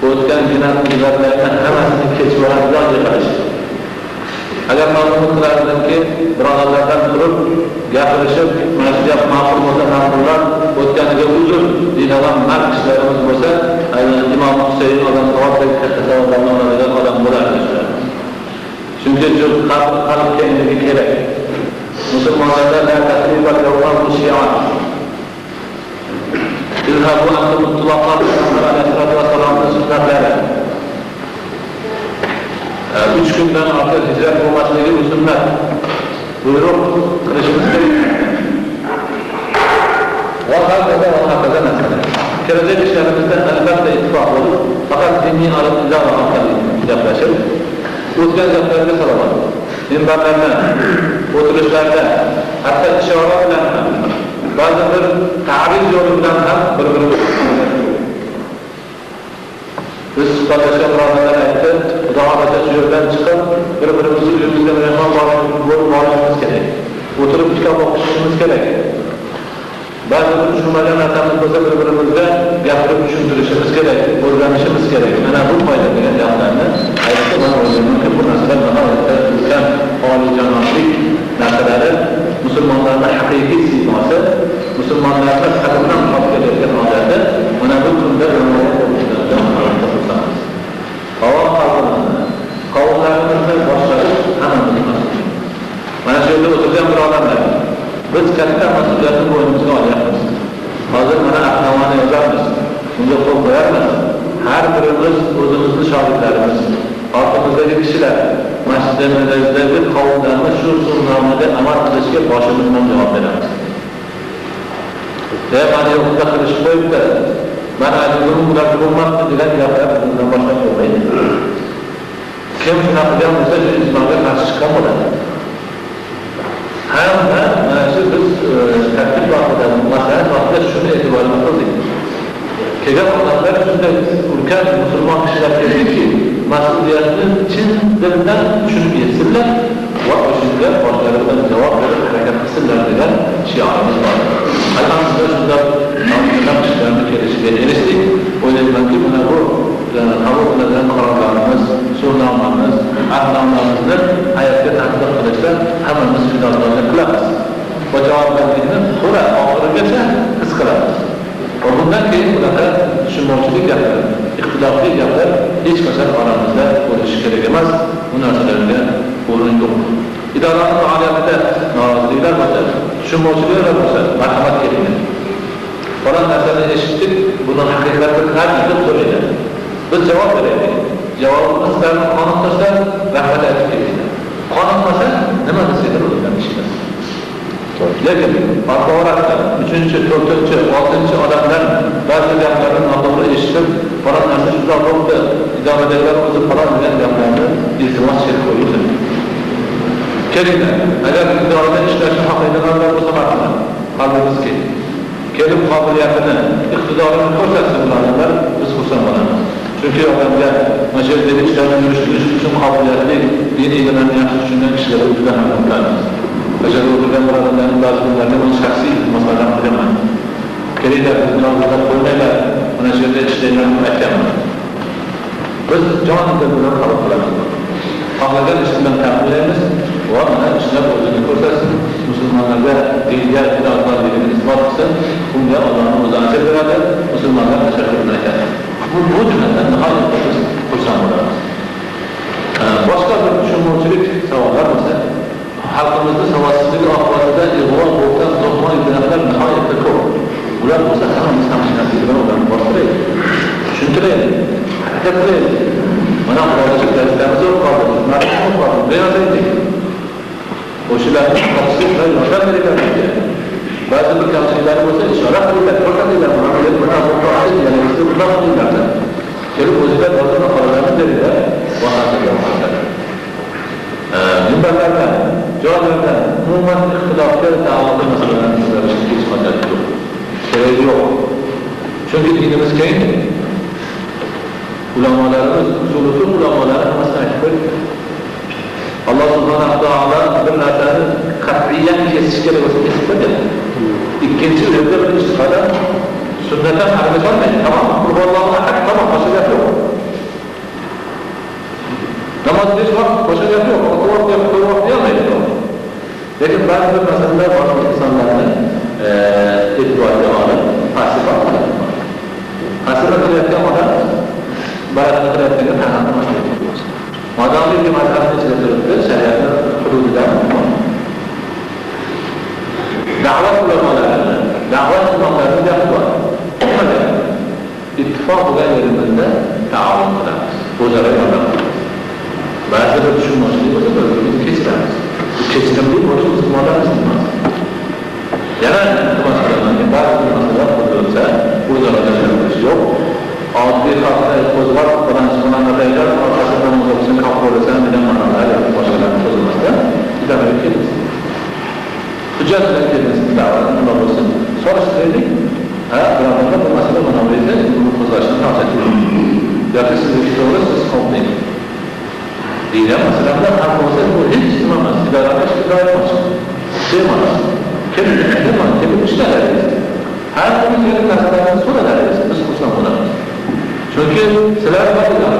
O'tgan jinoyatlarning hammasini kechib oladigan yig'ilish. Agar ma'lum qilardimki, birodarlardan turib gapirishib, mana shu gap ma'qul bo'lsa ma'qullar, o'tganiga uzr deydigan mard kishilarimiz bo'lsa, Imom Husayn odam savobdek katta savoblarni oladigan odam bo'lardi. Chunki shu qalb kengligi kerak. Musulmonlarda la tasribat yawman shi'at. İzhabu antum mutlaqan Peygamber Aleyhisselatü Vesselam'ın sünnetlere. 3 günden artık hicret olmasıyla bu sünnet. Buyruk kılışımız gerekiyor. Vakakada mesele. Gelecek işlerimizde elbette ittifak olur. Fakat dini alıntıca ve hakkali yaklaşır. Uzgan gaplarga salavat. Minbarlarda, o'tirishlarda, hatto ishora bilan ham, ba'zi bir ta'riz yo'li bilan ham bir-birimizni biz suhbatlashgan birodarlar aytdi, Xudo xohlasa shu yerdan chiqib, bir-birimizni uyimizga mehmon borishimiz kerak. O'tirib kitob o'qishimiz kerak. Ba'zi bir tushunmagan narsamiz bo'lsa bir-birimizga gapirib tushuntirishimiz kerak, o'rganishimiz kerak. Mana bu foyda degan gaplarni aytdi. Mana o'zimizga bu narsalar nihoyatda ulkan oliyjanoblik narsalari, musulmonlarning haqiqiy siymosi, musulmonlarning qadridan qolib kelayotgan odati mana bu kunda qavmlarimizni boshlash hammamiz. Mana shu yerda o'tirgan birodarlar, biz katta mas'uliyatni bo'ynimizga olyapmiz. Hozir mana ahnavani yozamiz, bunga qo'l qo'yamiz. Har birimiz o'zimizni shogirdlarimiz, ortimizdagi kishilar, masjidimizdagi qavmlarni shu sunnaga amal qilishga boshimizdan javob beramiz. Mana yo'qda qilishib qo'yibdi. Mana ajrim bular bo'lmabdi degan gaplar bundan boshqa bo'lmaydi. Kim shunaqa qilgan bo'lsa, shu islomga qarshi chiqqan bo'ladi. Hamma mana shu biz tartib vaqtida, masalan vaqtida shuni e'tiborga qildik. Kelgan odamlar shunday ulkan musulmon kishilar keldiki, mas'uliyatni chin dildan tushunib yetsinlar va o'shanga boshlari bilan javob berib harakat qilsinlar degan shiorimiz bor. Alhamdulillah shunday kishilarni kelishiga erishdik. O'ylaymanki, mana bu qabul qilingan qarorlarimiz, so'znomamiz, ahdnomamizni hayotga tatbiq qilishda hammamiz fidokorlik qilamiz. Va javobgarlikni to'la oxirigacha his qilamiz. Va bundan keyin bunaqa tushunmovchilik gaplar, ixtilofli gaplar hech qachon oramizda bo'lishi kerak emas. Bu narsalarga o'rin yo'q. Idoraning faoliyatida noroziliklar bo'lsa, tushunmovchiliklar bo'lsa, marhamat kelinglar. Falon narsani eshitdik, buni haqiqatda qanday deb so'raydi. Biz javob beraylik. Javobimiz sizlarni qoniqtirsa, rahmat aytib kelinglar. Qoniqmasa, nima desalar o'zdan ishlaymiz. Lekin barqarorlikda 3-chi, 4-chi, 6-chi odamlar ba'zi gaplarni noto'g'ri eshitib, falon narsa shunday bo'ldi, idoralar o'zi falon degan gaplarni iltimos qilib qo'ying. Kelinglar, agar idorada ishlashni xohlaydiganlar bo'lsa marhamat, qalbimizga kelib qobiliyatini, iqtidorini ko'rsatsa bilanlar, biz xursand bo'lamiz. Chunki odamga mana shu yerda ishlarni yurishtirish uchun qobiliyatli, din ilmini yaxshi tushungan kishilar juda ham muhtojmiz. O'sha o'tirgan birodarlarning ba'zi kunlarda men shaxsiy maslahat beraman. Kelinglar, bizni oldindan qo'ymanglar, mana shu yerda ishlayman deb aytganman. Biz jonidil bilan qabul qilamiz. Xohlagan ish bilan ta'minlaymiz va mana ishlab o'zini ko'rsatsin, musulmonlarga dinga itoatkorligini isbot qilsin, bunga Allohning o'zi ajr beradi, musulmonlar tashakkurni aytadi. Bu jumladan nihoyatda biz xursand bo'lamiz. Boshqa bir tushunmovchilik savollar bo'lsa, xalqimizda savodsizlik oqibatida ig'vo, bo'xton, to'qmoq gunohlar nihoyatda ko'p. Ular bo'lsa hammamiz hamshiralik bilan ularni bostiraylik, tushuntiraylik, harakat qilaylik. Mana hozircha darslarimiz yo'q qoldi, xizmatimiz yo'q qoldi, yozaylik. O'shalarni tafsir bilan yordam beringlar. Ba'zi bir kamchiliklari bo'lsa, ishora qilinglar, ko'rsatinglar, mana bu to'g'ri, yana siz bunday qilinglar. Kelib o'zinglar hozir maqolalarni beringlar va haqiqatan minbarlarda, joylarda umuman ixtilofga taalluqli masalalarni ko'tarishga hech hojat yo'q. Kerak yo'q. Chunki dinimiz keng. Ulamalarimiz, usulü ulamaları hamasını aytib qo'ydi. Allah subhanahu wa ta'ala bir narsani qat'iyan kesish kerak bo'lsa kesib qo'yadi. Ikkinchi o'rinda bir istifoda sunnatdan harakat olmaydi. Tamam, Allohning ahad, tamam, boshqa gap yo'q. Namoz besh vaqt boshqa gap yo'q. To'g'ri gap to'g'ri deyolmaydi. Lekin ba'zi bir masalalar boshqa insonlarni e'tiborga olib, pasifa qiladi. Pasifa qilayotgan odam ba'zi qilayotganga ta'minlamaydi. Odamlik mazhabni ichida turibdi, shariatning hududidan da'vat ulamolari, da'vat imomlarining gapi bor. Ittifoq bo'lgan yerimizda ta'awun qilamiz, o'zaro yordam qilamiz. Ba'zi bir tushunmovchilik bo'lsa bir-birimizni kechiramiz. Kechirimli bo'lish musulmonlar emas. Yana iltimos qilamanki, ba'zi bir masalalar qo'zg'alsa, o'zaro yordam yo'q. Oddiy xalqda qo'zg'alib qiladigan orqasidan o'zbekiston kontrolisidan degan ma'nolar yoki boshqalarni qo'zg'amasdan idoraga kelamiz. Hujjat bilan kelamiz, da'vatni nima bo'lsin, solishtiraylik. Birodarlar bu masala mana bu yerda buni qo'zg'ashni hojat yo'q. Yoki sizniki to'g'ri, siz qolmang. Degan masalalar ham bo'lsa, bu hech nima emas. Idoraga ishga doir emas. Emas. Kim ishlaydi? Har kuni kelib narsalarni so'ralarimiz, biz xursand bo'lamiz. Chunki sizlar bor idora.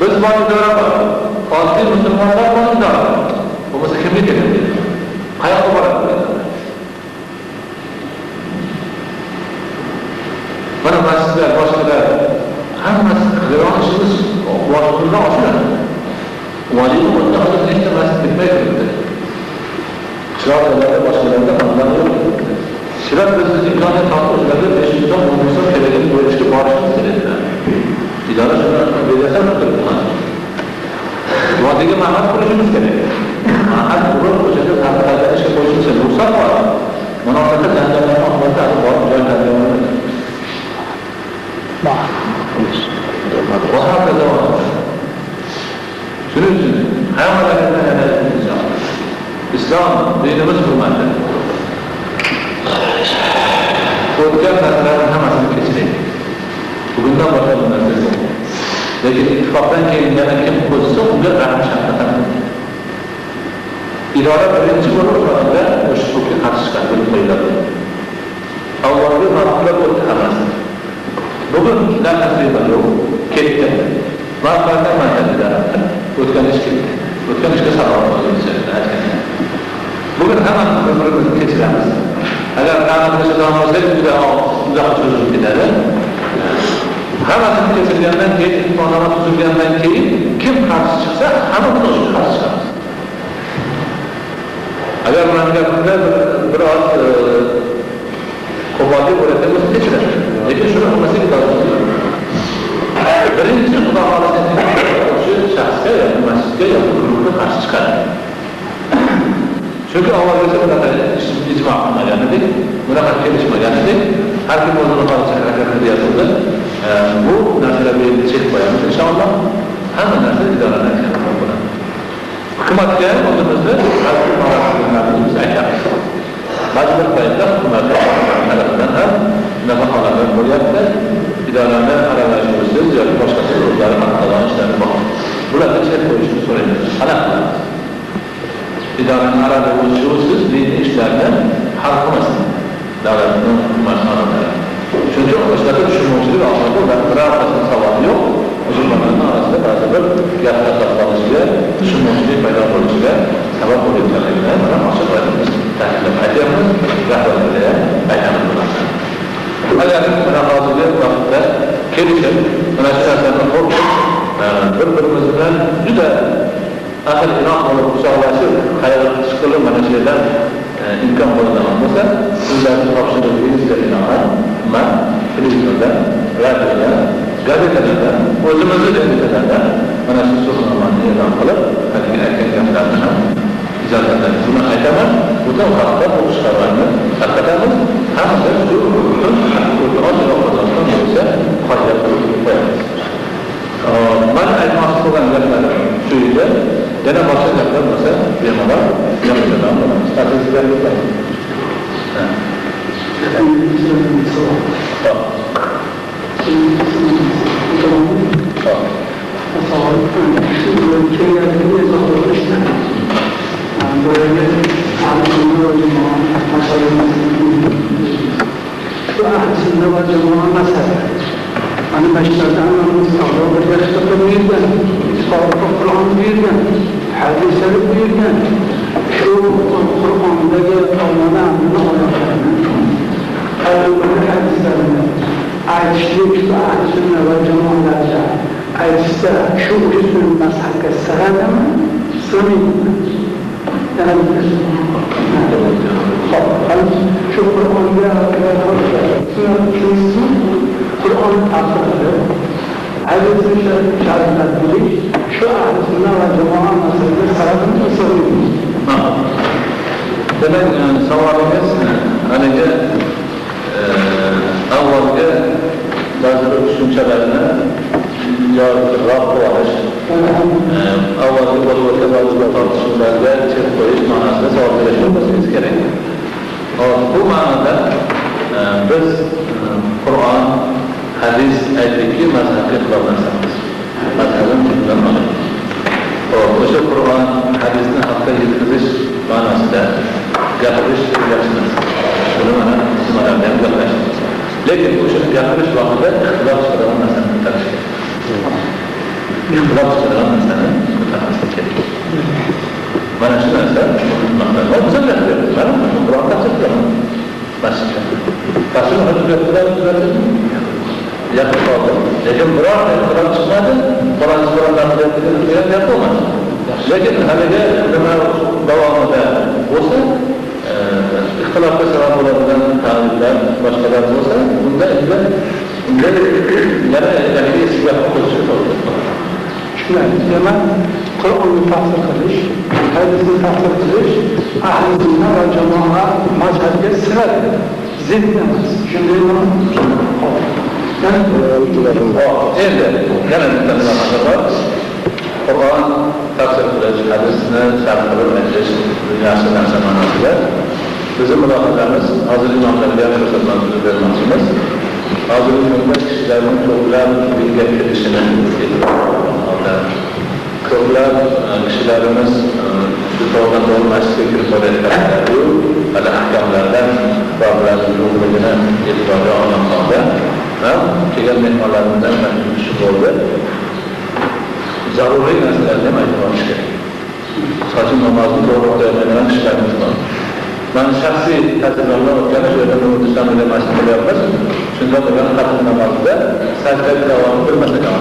Biz bor idora bor. Oddiy musulmonlar bor idora. Bo'lmasa kimga kerak? Qayoqqa boradi? Mana masjidlar, boshqalar hammasi qilgan ishimiz boshimizdan oshadi. Valiy bo'lsa hozir nechta masjid bitmay turibdi. Chiroqlarda boshqalarda hamdan yo'q. Sizlar bizni imkoniyat topib o'zlarga 500 so'm, 10 so'm kerakini bo'lishga borishimiz kerak. İdara şundan belirsen tutulmaz. Vadigi mahal kuruşumuz gerek. Mahal kurul ko'chaga tarqalgan ishga qo'shilsa, ruxsat bor. Munosabat janjallarni oqibatida bor joylarga shuning uchun hammalarga yana islom dinimiz hurmati. O'tgan narsalarning hammasini kechiraylik. Bugundan boshqa bu narsa yo'q. Lekin ittifoqdan keyin yana kim qo'zsa, unga rahim shafqat. İdora birinchi bo'lib o'rnida o'sha huquqqa qarshi chiqadi deb qo'yiladi. Avvalgi ma'qullar o'tdi hammasi. Bugun ular tasdiqlar yo'q, ketdi. Ma'qullardan manzillar o'tgan ish ketdi. O'tgan ishga sabab bo'ldi. Bugun hammamiz bir-birimizni kechiramiz. Agar ta'minlashdan bo'lsak, juda uzoq cho'zilib ketadi. Hammasini kechirgandan keyin, imkoniyat tuzilgandan keyin kim qarshi chiqsa, hammamiz o'sha qarshi chiqamiz. Agar mamlakatda biroz qo'pollik bo'layotgan bo'lsa kechiradi. Lekin shuni qilmasak to'g'ri. Birinchi xudo xohlasa o'sha shaxsga yoki masjidga yoki guruhga qarshi chiqadi. Chunki avvalgacha bunaqa ijmo qilmagan edik, bunaqa kelishmagan edik. Har kim o'zini xohlashi harakat qilyapti. Bu narsalarga endi chek qo'yamiz inshaalloh. Hamma narsa idoradan keladi bo'ladi. Hukumatga o'zimizni biz aytamiz. Ba'zi bir paytda hukumatlar tarafidan ham shunaqa holatlar bo'lyapti. Idoralar aralashuvsiz yoki boshqa so'zlari haqida ishlar bor. Bularga chek qo'yishni so'raymiz. Aniq qilamiz. İdarenin aralashuvsiz diniy ishlarni hal qilmasin. Davlatning hukumat xodimlari. Chunki o'shlarda tushunmovchilik oqibatida ular birortasini savobi yo'q. Musulmonlarning orasida ba'zi bir gap tarqalishiga, tushunmovchilik paydo bo'lishiga sabab bo'layotganligini mana ochiq ta'kidlab aytyapmiz. Rahbarlarga aytamiz bu narsani. Agar mana hozirgi vaqtda kelishib, mana shu narsani qo'rqib, bir-birimiz bilan juda ahil inoq bo'lib quchoqlashib, xayr qilib mana shu yerdan imkon bo'ladigan bo'lsa, sizlarni topshirig'ingizga binoan man televizorda, radioda, gazetalarda, o'zimizni gazetalarda mana shu so'znomani e'lon qilib, haligi aytgan gaplarni ham ijozatlaringizni aytaman. Butun xalqqa bu xabarni tarqatamiz. Hamda shu ochiq Qozog'iston bo'yicha qoida qilib qo'yamiz. Mana aytmoqchi bo'lgan gaplarim shu edi. Yana boshqa gaplar bo'lsa, bemalol gapiradigan bo'lamiz. Tabriklar. Şu Kur'an'da Kur'an tasarrufu, hadis-i şerifler biliş, şu ahlısında ve cemaat nasıldır, salatını soruyoruz. Demek savolimiz haligi avvalgi ba'zi bir tushunchalarni yoriqroq qilib olish, avvalgi bo'lib o'tgan ba'zi bir tortishuvlarga chek qo'yish ma'nosida savol berishimiz kerak. Bu ma'noda biz Qur'on, hadis aytdikki, mazhabga xilof narsamiz. Mazhabim cheklanmagan. O'sha Qur'on, hadisni xalqqa yetkazish ma'nosida gapirish yaxshi narsa. Buni mana nimalarda ham gaplashamiz. Lekin o'sha gapirish vaqtida ixtilof chiqaradigan narsani tanish kerak. Ixtilof chiqaradigan narsani tanishlik kerak. Mana shu narsa maqsadlar biz gapiramiz. Mana Qur'on tafsir qilamiz. Masjidda. Tafsir hujjatlar yaqin qoldi. Lekin biror ixtilof chiqmadi. Qur'onlarni gap bo'lmadi. Lekin haligi nima davomida bo'lsa, ixtilofga sabab bo'ladigan ta'limlar boshqalar bo'lsa, bunda yana eskiga qo'shib qo'yiladi. Shunday, demak, Qur'onni tafsir qilish, hadisni tafsir qilish, ahli sunna va jamoat mazhabga sira zid emas. Shundaymi? Endi yana bitta nima bor? Qur'on tafsir qilish, hadisni sharh qilib aytish yaxshi narsa ma'nosida. Bizim mulohazamiz hozir imomlarga ko'rsatmoqchi bermoqchimiz. Hozirgi kunda kishilarning ko'plab dinga kirishini ko'plab kishilarimiz shu to'g'ridan masjidga kirib borayotganlar-yu, hali ahkomlardan ba'zilarning yo'qligini e'tiborga olgan holda kelgan mehmonlarimizdan shu bo'ldi. Zaruriy narsalarni ham aytib olish kerak. Sochim namozni to'g'ri o'qiyotgan kishilarimiz bor. Ben shaxsiy tajribamdan o'tgani shu yerda Nurdistonda masjid qilyapmiz. Shunda turgan qatl namozida sajda davomini bilmasak ham.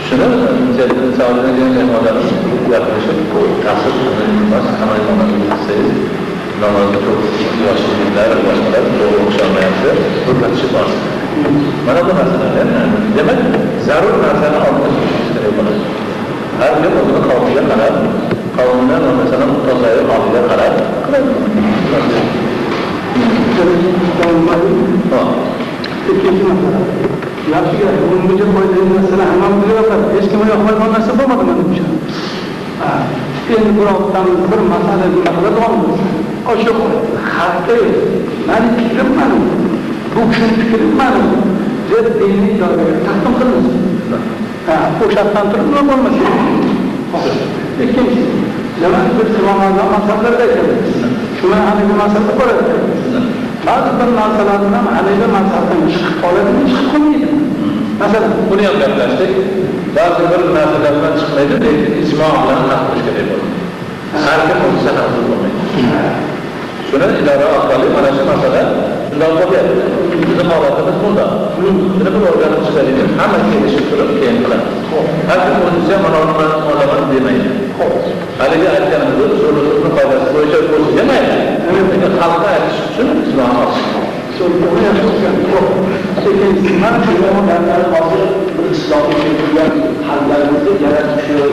Shuni Saudiyadan mehmonlarimiz gapirishib, ta'sir qilmas, hamma imomlarimiz namozni ko'p yoshliklar, boshqalar to'g'ri o'qisholmayapti, o'rgatishib borsin. Mana bu narsalar, demak, zarur narsani olib qo'yish kerak bo'ladi. Har kim o'zini qavmiga qarab, qavmidan masalan muhtozlari holiga qarab qiladi. Ikkinchi masala. Yaxshiga umumga qo'yilgan narsalar hamma bilyapti. Hech kimga yoqmaydigan narsa bo'lmadi menimcha. Endi biroqdan bir masala qiladigan bo'lsa, o'sha xalqqa mani fikrim mana bu kishini fikri mana deb diniy doiraga taqdim qilinsin. O'shadan turib nima bo'lmasa. Ikkinchi, demak biz Ramazon masalalariga kelamiz. Shuni aniq masala ko'radi. Ba'zi bir narsalarni ham aniq masaldan chiqib qoladi, chiqib qolmaydi. Masalan, buni ham gaplashdik. Ba'zi bir narsalardan chiqmaydi, lekin ijmo bilan hal qilish kerak bo'ladi. Har kim o'zi hal qilmaydi. Shuni idora orqali mana shu masala shunday bo'lyapti. Bizning holatimiz bunda. Buni bir o'rganib chiqaylik, hamma kelishib turib keyin qilamiz. Har kim o'zicha mana olaman demaydi. Haligi aytganimiz usulni qoidasi bo'yicha bo'lsa demaydi. Lekin xalqqa aytish uchun ijmo'ni olsin. So'zni yaxshi o'qigan. Ikkinchisi, mana shu yomonlardan hozir bir islohga kelgan hamlarimizni yaratishni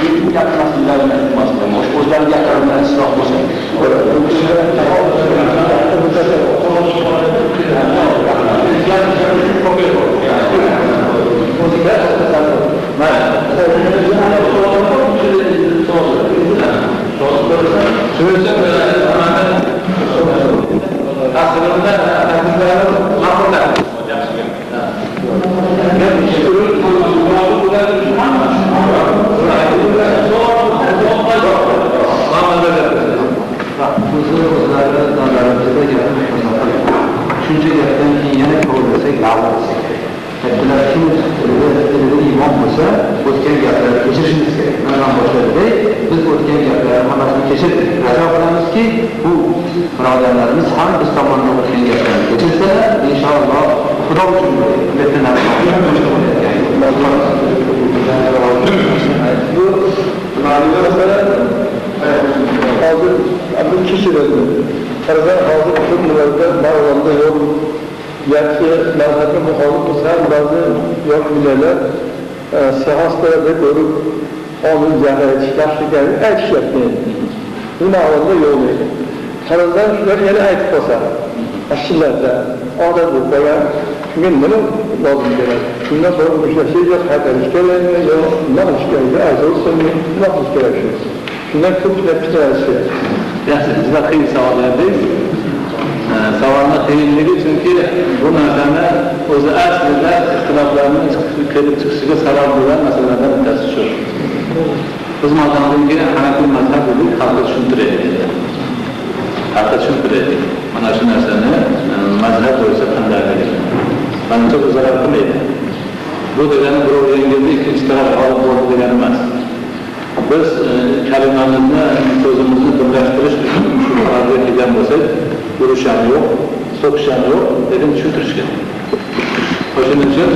bütün yapmasınlarına tutmasınlar. O yüzden yakarından ıslah olsun. Üçüncü yerden yine kavurursak yağlarsak. Ettiler kim imam olsa o'tgan gaplarni kechirishimiz kerak. Bundan boshqada biz o'tgan gaplarni hammasini kechirdik. Rajo qilamizki, bu birodarlarimiz ham biz tomonidan o'tgan gaplarni kechirsalar, inshaalloh Xudo uchun Bu ma'lumot masala hozir bu kechirildi. Farzand hozir ko'p nimalarda ma'lumotda yo'q. Yaxshi mazhabga muxolif bo'lsa ham ba'zi yosh bilalar siyosatlarda ko'rib hozir jahil yaxshiligini aytishyapti. Bu ma'lumotda yo'q edi. Farzand shular yana aytib qolsa, ashillarda odat bo'lib qolgan. Shunga nima lozim bo'ladi? Shundan sonra bu şeyler qaytarish kerakmi yo nima qilish kerak? Azolsunmi, nima qilish kerak shu? Shundan ko'pchilik fikrlashadi. Yaxshi, juda qiyin savol berdingiz. Savolni qiyinligi chunki bu narsani o'zi aslida ixtiloflarning kelib chiqishiga sabab bo'lgan masalalardan bittasi shu. Biz mazhabimizga Hanafiy mazhabining xalqqa tushuntiraylik. Xalqqa tushuntiraylik. Mana shu narsani mazhab bo'lsa qanday bo'ladi? Manimcha bu zarar qilmaydi. Bu degani birov yengildi, ikkinchi taraf g'olib bo'ldi degani emas. Biz kalimamizni, so'zimizni birlashtirish uchun shu qarorga kelgan bo'lsak, urush ham yo'q, so'kish ham yo'q, dedim tushuntirish kerak. O'shuning uchun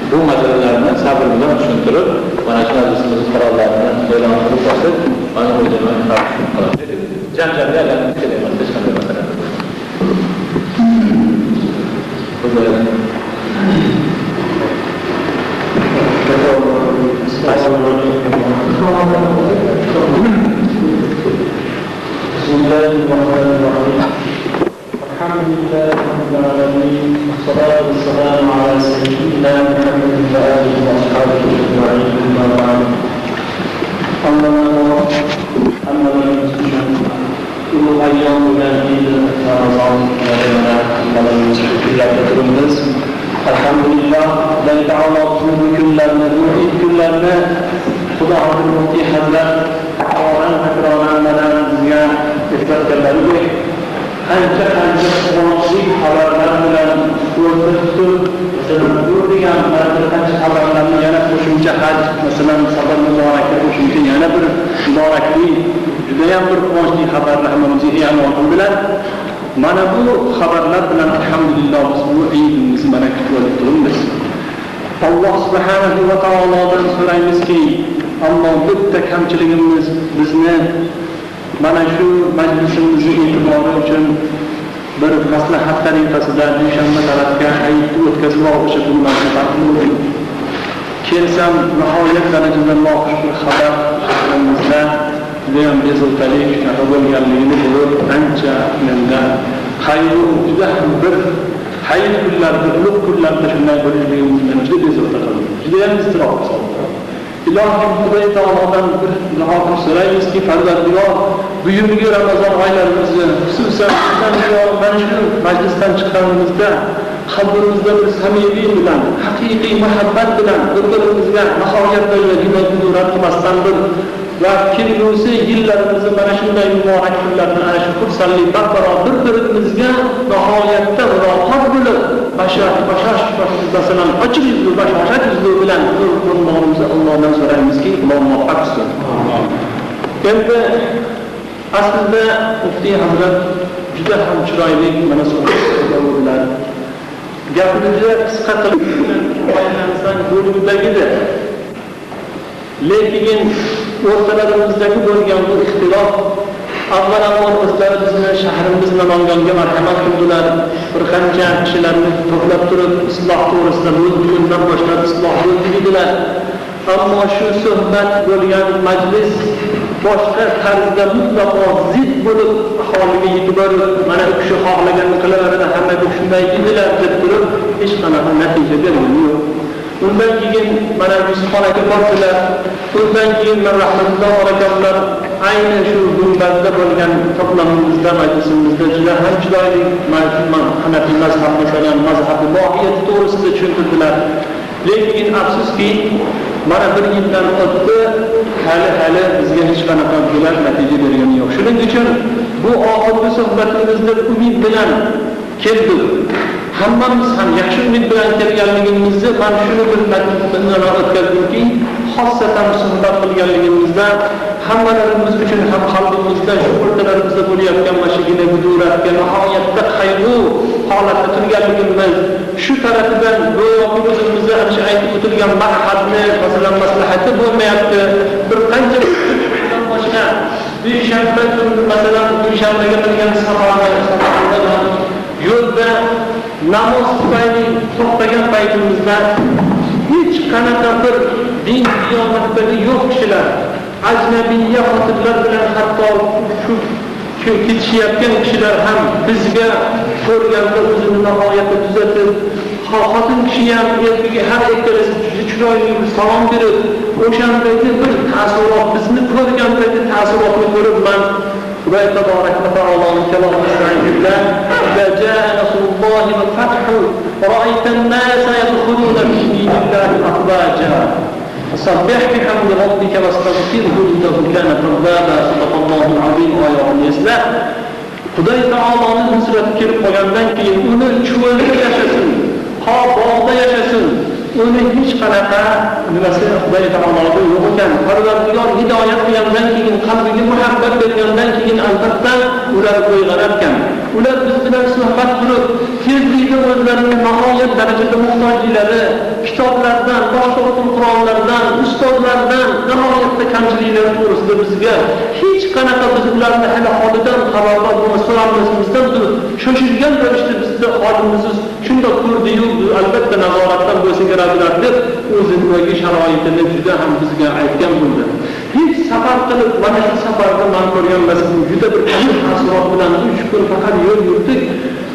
bu masalalarni sabr bilan tushuntirib, mana shu majlisimiz qarorlarini e'lon qilib olsak, mana bu jamiyat tartib qiladi. Janjalga aylanib kelayapmiz hech qanday masala. الحمد لله رب العالمين والصلاة والسلام على سيدنا محمد وآله وأصحابه أجمعين أما بعد أما bu ayyon bilan Ramazon oylarida Allohning shukrlarga turibmiz. Alhamdulillah, Alloh taolo bu kunlarni, bu kunlarni Xudo Muftiy Hazrat Qur'on bilan bizga eslatganlaridek qancha quvonchli xabarlar bilan ko'zda tutib, masalan, bu degan qancha xabarlarni yana qo'shimcha haj, masalan, Safar muborakka qo'shimcha yana bir muborakli, judayam bir quvonchli xabarlar hammamizga e'lon qildilar. Mana bu xabarlar bilan alhamdulillah biz bu Eidimizni mana kutib turibmiz. Alloh subhanahu va taolodan so'raymizki, ammo bitta kamchiligimiz bizni mana shu majlisimizni e'tibori uchun bir maslahat tariqasida dushanba tarafga hayitni o'tkazib olish uchun maslahat qildim. Kelsam nihoyat darajada noxush bir xabar shahrimizda judayam bezovtali shunaqa bo'lganligini ko'rib ancha menda juda bir hayit kunlarida, ulug' kunlarda shunday bo'lishligimiz meni juda bezovta qildi. Judayam iztirob soldi. Ilohim Xudoy taolodan bir duo so'raymizki, Parvardigor buyurgi Ramazon oylarimizni, xususan mana shu majlisdan chiqqanimizda qalbimizda bir samimiy bilan, haqiqiy muhabbat bilan bir-birimizga nihoyat darajada durat qilmasdan bir va kelgusi yillarimizni mana shunday muborak kunlarni ana shu xursandlik barqaror bir-birimizga nihoyatda muroqab bo'lib, bashash masalan ochiq yuzli, bashoshat yuzli bilan Allohimizni Allohdan so'raymizki, Alloh muvaffaq qilsin. Endi aslida Muftiy Hazrat juda ham chiroyli mana so'zlar gapini juda qisqa qilib aytgansan bo'lgudagida. Lekin o'rtalarimizdagi bo'lgan bu ixtilof avvalambor o'zlari bizni shahrimiz Namangonga marhamat qildilar. Bir qancha kishilarni to'plab turib isloh to'g'risida bugundan boshlab isloh dedilar. Ammo shu suhbat bo'lgan majlis boshqa tarzda mutlaqo zid bo'lib aholiga yetib borib, mana u kishi xohlaganini qilaveradi, hammaga shunday dedilar deb turib hech qanaqa natija bergani yo'q. Undan keyin mana Yusufxon aka bordilar. Undan keyin rahmatulloh akamlar ayni shu gumbazda bo'lgan to'plamimizda, majlisimizda juda ham chiroyli Hanafiy mazhab masalan mazhabi mohiyati to'g'risida tushuntirdilar. Lekin afsuski mana bir yildan o'tdi, hali bizga hech qanaqa bular natija bergani yo'q. Shuning uchun bu oxirgi suhbatimizda umid bilan keldik. Hammamiz ham yaxshi umid bilan kelganligimizni mana shuni bir natija o'tkazdik, xossatan suhbat qilganligimizda hammalarimiz uchun ham qalbimizda shu o'rtalarimizda bo'layotgan mashigina guduratga nihoyatda qayg'u holatda turganligimiz, shu tarafidan go'yoki o'zimizda ana aytib o'tilgan maqsadni, masalan maslahati bo'lmayapti. Bir qancha boshqa dushanba kuni masalan dushanbaga qilgan safarda yo'lda namoz tufayli to'xtagan paytimizda hech qanaqa bir din diyomatdagi yo'q kishilar, ajnabiyya xotinlar bilan hatto shu ketishayotgan kishilar ham bizga ko'rganda o'zini nihoyatda tuzatib, xotin kishi ham erkagi har ikkalasi chiroyli salom berib, o'shandagi bir ta'sirot, bizni ko'rgandagi ta'sirotni ko'rib man Xudoy taborak va taoloning kalomisidan yurgan "Va jaa nasrullohi val fathu va ra'aytan nasa yadkhuluna fi dinillahi afwaja." Sabbih bihamdi robbika wastaghfirhu innahu kana tawwaba. Sadaqallohul azim oyatini esla. Xudoy taoloning nusrati kelib qolgandan keyin uni cho'lda yashasin, ha bog'da yashasin, uni hech qanaqa nimasi Xudoy taologa yo'q ekan. Parvardigor hidoyat qilgandan keyin, qalbiga muhabbat bergandan keyin albatta ular qo'yganar ekan. Ular biz bilan suhbat qilib, tezlikda o'zlarining nihoyat darajada muhtojlari, kitoblardan, boshqa Qur'onlardan, ustozlardan nihoyatda kamchiliklari to'g'risida bizga hech qanaqa biz ularni hali holidan xabardor bo'lmas so'ramizdan shoshilgan ravishda bizda holimizni shunda ko'rdi-yu, albatta nazoratdan bo'lsa keraklar deb o'zidagi sharoitini juda ham bizga aytgan bo'ldi. Hech safar qilib, mana shu safarda men ko'rgan masalan juda bir taassurot bilan 3 kun faqat yo'l yurdik.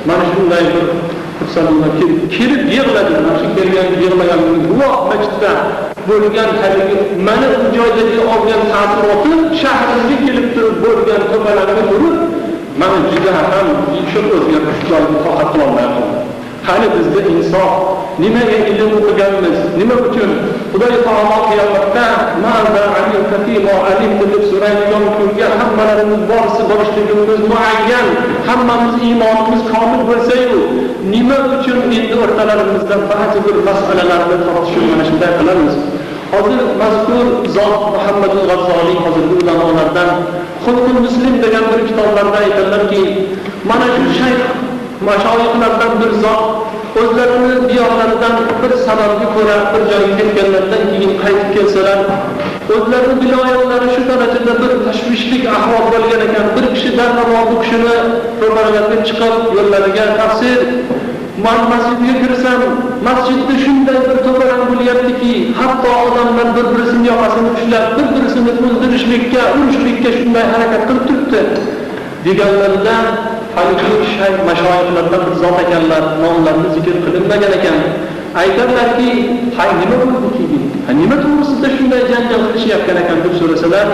Mana shunday bir xursandman kelib yig'ladi. Mana shu kelgan yig'laganimni guvoh masjidda bo'lgan haligi mana bu joydagi olgan taassurotim shahrimizga kelib turib bo'lgan to'palarni ko'rib, mana juda ham shu o'zgarib joyni toqat qila olmayapman. Hali bizda insof, nimaga ilm o'qiganmiz, nima uchun Xudoy taolo qiyomatda ma'za alimka fima alimta deb so'raydigan kunga hammalarimiz borishligimiz muayyan, hammamiz iymonimiz komil bo'lsa-yu, nima uchun endi o'rtalarimizda ba'zi bir masalalarni tortishib mana shunday qilamiz. Hozir mazkur zot Muhammad al-G'azzoliy hozirgi ulamolardan Xulqul Muslim degan bir kitoblarda aytadilarki, mana shu shayx mashoyixlardan bir zot o'zlarini diyorlaridan bir sababga ko'ra bir joyga ketganlardan keyin qaytib kelsalar, o'zlarini viloyatlari shu darajada bir tashvishlik ahvol bo'lgan ekan, bir kishi darrov bu kishini ro'paralariga chiqib yo'llariga tafsir man masjidga kirsam, masjidda shunday bir to'garan bo'lyaptiki, hatto odamlar bir-birisini yoqasini ushlab, bir-birisini o'ldirishlikka, urishlikka shunday harakat qilib turibdi deganlarida haligi shayx mashoyixlardan bir zot ekanlar, nomlarini zikr qilinmagan ekan. Aytadilarki, "Hay nima bo'ldi keyin? Nima to'g'risida shunday janjal qilishyapkan ekan?" deb so'rasalar,